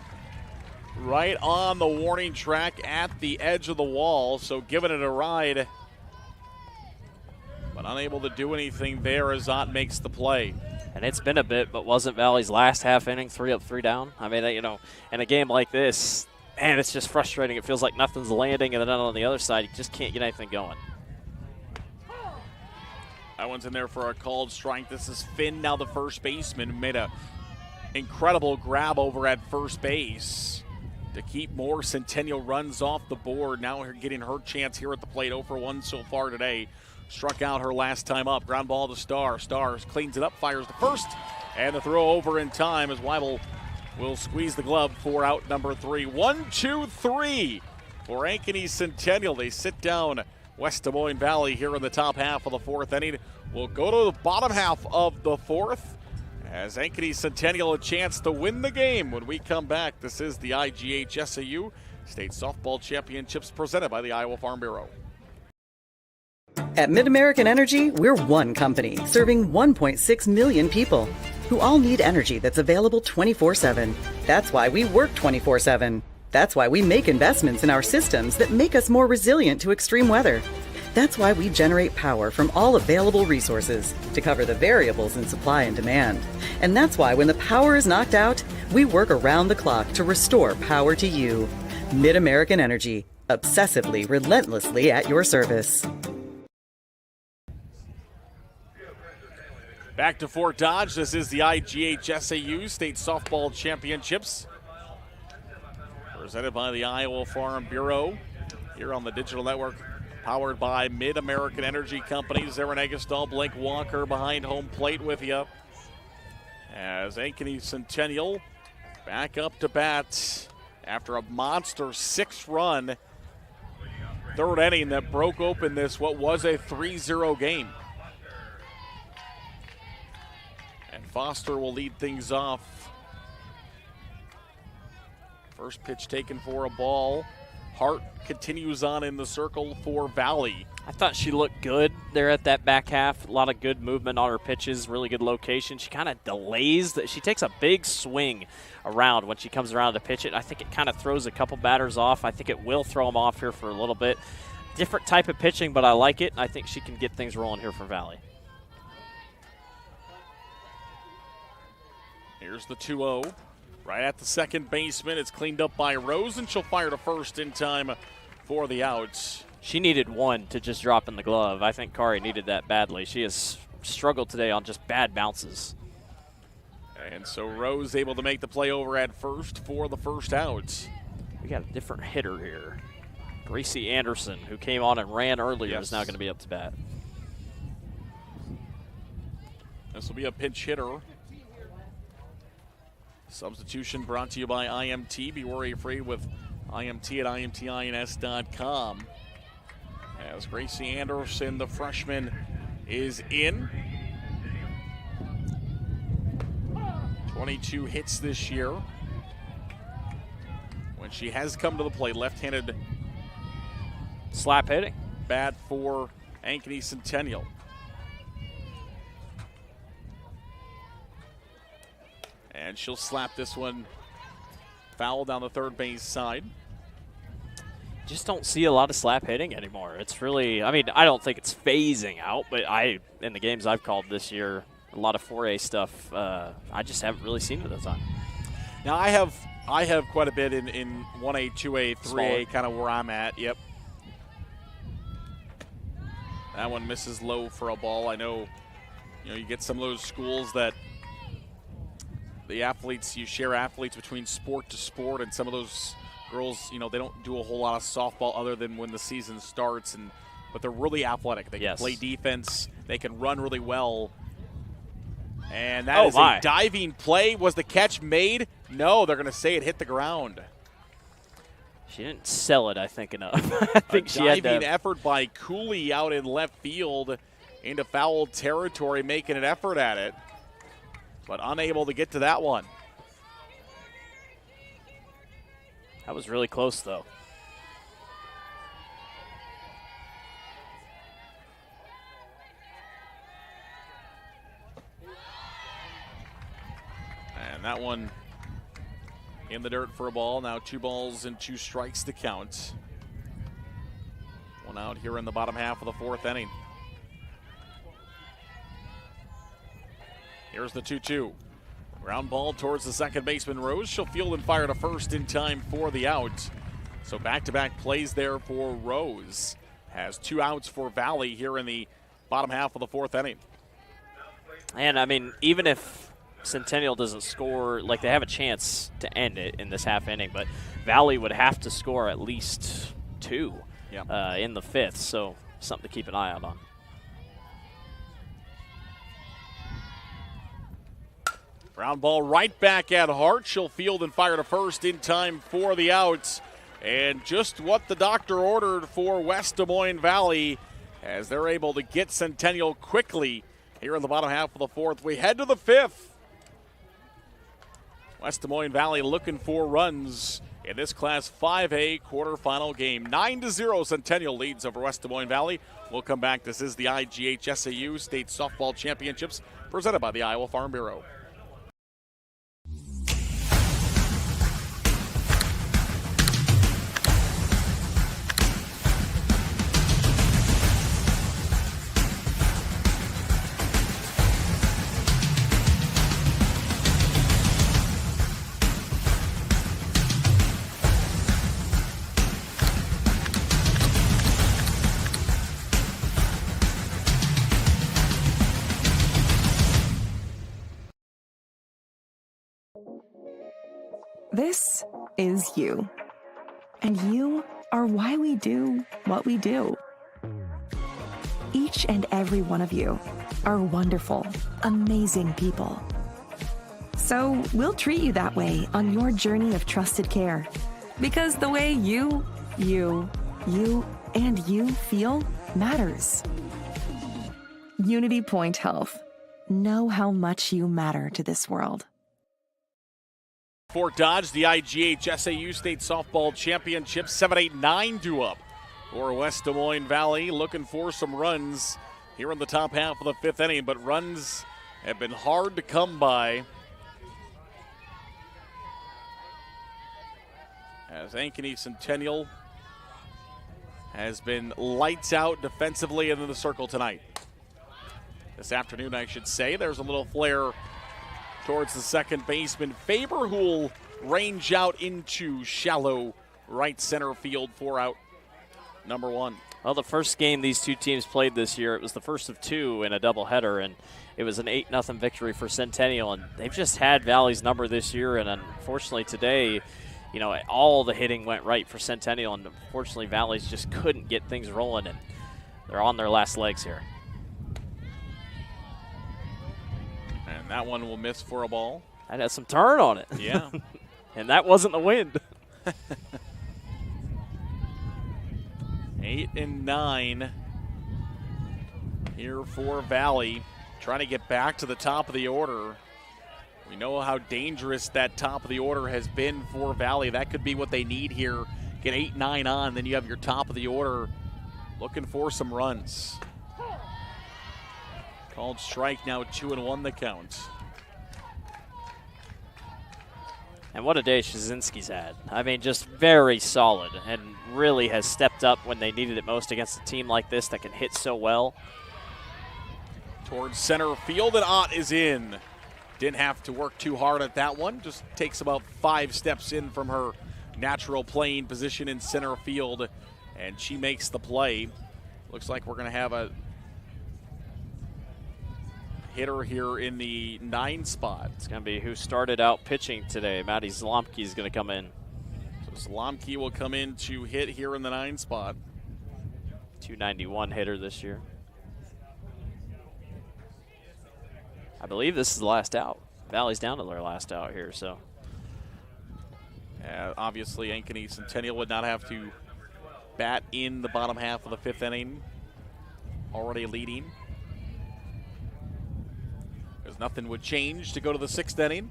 right on the warning track at the edge of the wall, so giving it a ride, but unable to do anything there as Ott makes the play. And it's been a bit, but wasn't Valley's last half inning 3 up, 3 down? I mean, you know, in a game like this, man, it's just frustrating. It feels like nothing's landing, and then on the other side, you just can't get anything going. That one's in there for a called strike. This is Finn, now the first baseman, who made a incredible grab over at first base to keep more Centennial runs off the board. Now we're getting her chance here at the plate. 0 for 1 so far today. Struck out her last time up. Ground ball to Starr. Starr cleans it up, fires to first, and the throw over in time as Weibel will squeeze the glove for out number 3. 1-2-3 for Ankeny Centennial. They sit down West Des Moines Valley here in the top half of the fourth inning. We'll go to the bottom half of the fourth as Ankeny Centennial a chance to win the game when we come back. This is the IGHSAU State Softball Championships presented by the Iowa Farm Bureau. At MidAmerican Energy, we're one company serving 1.6 million people who all need energy that's available 24/7. That's why we work 24/7. That's why we make investments in our systems that make us more resilient to extreme weather. That's why we generate power from all available resources to cover the variables in supply and demand. And that's why when the power is knocked out, we work around the clock to restore power to you. MidAmerican Energy, obsessively, relentlessly at your service. Back to Fort Dodge. This is the IGHSAU State Softball Championships, presented by the Iowa Farm Bureau here on the digital network, powered by Mid-American Energy Company. Zarin Eggestall, Blake Walker behind home plate with you as Ankeny Centennial back up to bat after a monster 6-run third inning that broke open this what was a 3-0 game. And Foster will lead things off. First pitch taken for a ball. Hart continues on in the circle for Valley. I thought she looked good there at that back half. A lot of good movement on her pitches, really good location. She kind of delays that. She takes a big swing around when she comes around to pitch it. I think it kind of throws a couple batters off. I think it will throw them off here for a little bit. Different type of pitching, but I like it. I think she can get things rolling here for Valley. Here's the 2-0. Right at the second baseman. It's cleaned up by Rose, and she'll fire to first in time for the outs. She needed one to just drop in the glove. I think Kari needed that badly. She has struggled today on just bad bounces. And so Rose able to make the play over at first for the first out. We got a different hitter here. Gracie Anderson, who came on and ran earlier, is now going to be up to bat. This will be a pinch hitter. Substitution brought to you by IMT. Be worry-free with IMT at IMTINS.com. As Gracie Anderson, the freshman, is in. 22 hits this year. When she has come to the plate, left-handed slap hitting bat for Ankeny Centennial. And she'll slap this one foul down the third base side. just don't see a lot of slap hitting anymore. It's really, I mean, I don't think it's phasing out, but in the games I've called this year, a lot of 4A stuff, I just haven't really seen it a ton. Now I have quite a bit in 1A, 2A, 3A, kind of where I'm at. Yep. That one misses low for a ball. I know, you get some of those schools that the athletes, you share athletes between sport to sport, and some of those girls, they don't do a whole lot of softball other than when the season starts, but they're really athletic. They can play defense. They can run really well. And that is a diving play. Was the catch made? No, they're going to say it hit the ground. She didn't sell it, I think, enough. I think she had diving effort by Cooley out in left field into foul territory, making an effort at it, but unable to get to that one. That was really close, though. And that one in the dirt for a ball. Now 2 balls and 2 strikes to count. One out here in the bottom half of the 4th inning. Here's the 2-2. Ground ball towards the second baseman, Rose. She'll field and fire to first in time for the out. So back-to-back plays there for Rose. Has 2 outs for Valley here in the bottom half of the 4th inning. And, I mean, even if Centennial doesn't score, like they have a chance to end it in this half inning, but Valley would have to score at least 2 in the 5th, so something to keep an eye out on. Ground ball right back at Hart. She'll field and fire to first in time for the outs. And just what the doctor ordered for West Des Moines Valley, as they're able to get Centennial quickly here in the bottom half of the 4th. We head to the 5th. West Des Moines Valley looking for runs in this Class 5A quarterfinal game. 9-0 Centennial leads over West Des Moines Valley. We'll come back. This is the IGHSAU State Softball Championships presented by the Iowa Farm Bureau. This is you. And you are why we do what we do. Each and every one of you are wonderful, amazing people. So we'll treat you that way on your journey of trusted care. Because the way you feel matters. Unity Point Health. Know how much you matter to this world. Fort Dodge, the IGHSAU State Softball Championship, 7-8-9 due up for West Des Moines Valley, looking for some runs here in the top half of the 5th inning, but runs have been hard to come by. As Ankeny Centennial has been lights out defensively in the circle tonight. This afternoon, I should say. There's a little flare towards the second baseman, Faber, who will range out into shallow right center field for out number 1. Well, the first game these two teams played this year, it was the first of 2 in a doubleheader, and it was an 8-0 victory for Centennial, and they've just had Valley's number this year, and unfortunately today, all the hitting went right for Centennial, and unfortunately Valley's just couldn't get things rolling, and they're on their last legs here. And that one will miss for a ball. That has some turn on it. Yeah. And that wasn't the wind. 8-9 here for Valley, trying to get back to the top of the order. We know how dangerous that top of the order has been for Valley. That could be what they need here. Get 8-9 on, then you have your top of the order looking for some runs. Called strike, now 2-1 the count. And what a day Shazinski's had. I mean, just very solid and really has stepped up when they needed it most against a team like this that can hit so well. Towards center field, and Ott is in. Didn't have to work too hard at that one. Just takes about 5 steps in from her natural playing position in center field, and she makes the play. Looks like we're going to have a hitter here in the 9 spot. It's going to be who started out pitching today. Maddie Zlomke is going to come in. So Zlomke will come in to hit here in the 9 spot. 291 hitter this year. I believe this is the last out. Valley's down to their last out here, so. Obviously, Ankeny Centennial would not have to bat in the bottom half of the 5th inning. Already leading. Because nothing would change to go to the 6th inning.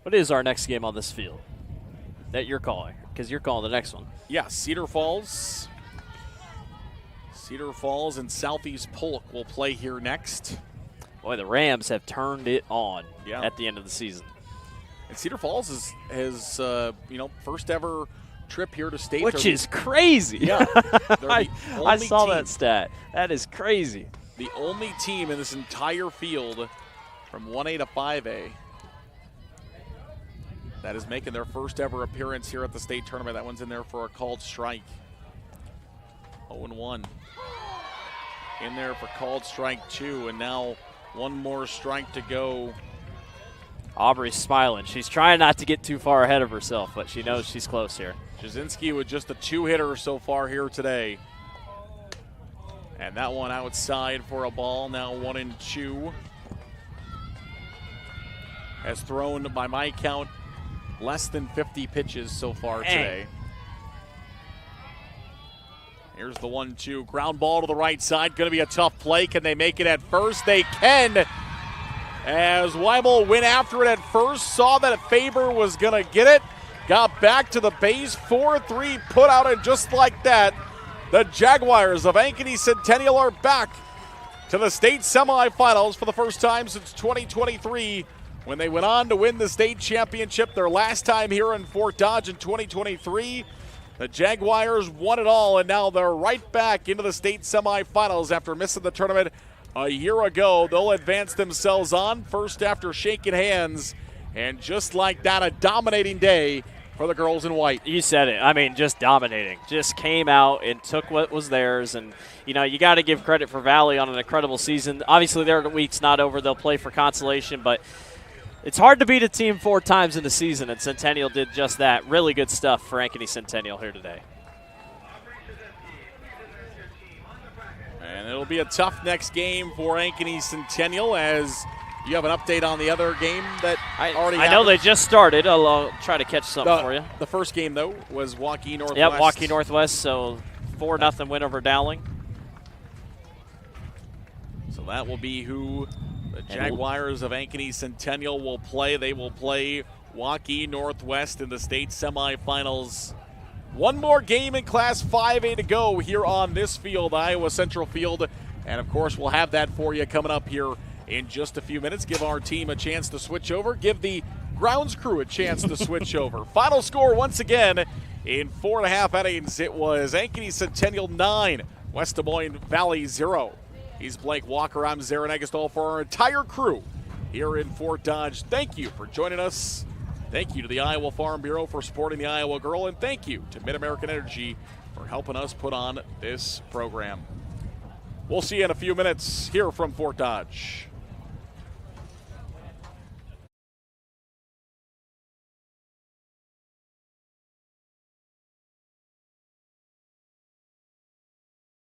What is our next game on this field that you're calling? Because you're calling the next one. Yeah, Cedar Falls. Cedar Falls and Southeast Polk will play here next. Boy, the Rams have turned it on yeah. at the end of the season. And Cedar Falls has first ever trip here to state. Which is crazy. Yeah. I saw that stat. That is crazy. The only team in this entire field from 1A to 5A that is making their first ever appearance here at the state tournament. That one's in there for a called strike. 0-1. In there for called strike 2, and now one more strike to go. Aubrey's smiling. She's trying not to get too far ahead of herself, but she knows she's close here. Jasinski with just a 2-hitter so far here today. And that one outside for a ball, now 1-2. Has thrown, by my count, less than 50 pitches so far today. Here's the 1-2. Ground ball to the right side. Going to be a tough play. Can they make it at first? They can. As Weibel went after it at first, saw that Faber was going to get it, got back to the base, 4-3 put out, and just like that, the Jaguars of Ankeny Centennial are back to the state semifinals for the first time since 2023 when they went on to win the state championship their last time here in Fort Dodge in 2023. The Jaguars won it all, and now they're right back into the state semifinals after missing the tournament a year ago. They'll advance themselves on first after shaking hands, and just like that, a dominating day for the girls in white. You said it. I mean, just dominating. Just came out and took what was theirs, and, you know, you got to give credit for Valley on an incredible season. Obviously, their week's not over. They'll play for consolation, but it's hard to beat a team 4 times in the season, and Centennial did just that. Really good stuff for Ankeny Centennial here today. And it'll be a tough next game for Ankeny Centennial, as you have an update on the other game that already happened. I know they just started. I'll try to catch something for you. The first game, though, was Waukee Northwest. Yep, Waukee Northwest, so 4-0 win over Dowling. So that will be who the Jaguars of Ankeny Centennial will play. They will play Waukee Northwest in the state semifinals. One more game in Class 5A to go here on this field, Iowa Central Field. And, of course, we'll have that for you coming up here in just a few minutes. Give our team a chance to switch over. Give the grounds crew a chance to switch over. Final score once again in 4.5 innings. It was Ankeny Centennial 9, West Des Moines Valley 0. He's Blake Walker. I'm Zarin Egestall for our entire crew here in Fort Dodge. Thank you for joining us. Thank you to the Iowa Farm Bureau for supporting the Iowa Girl, and thank you to Mid-American Energy for helping us put on this program. We'll see you in a few minutes here from Fort Dodge.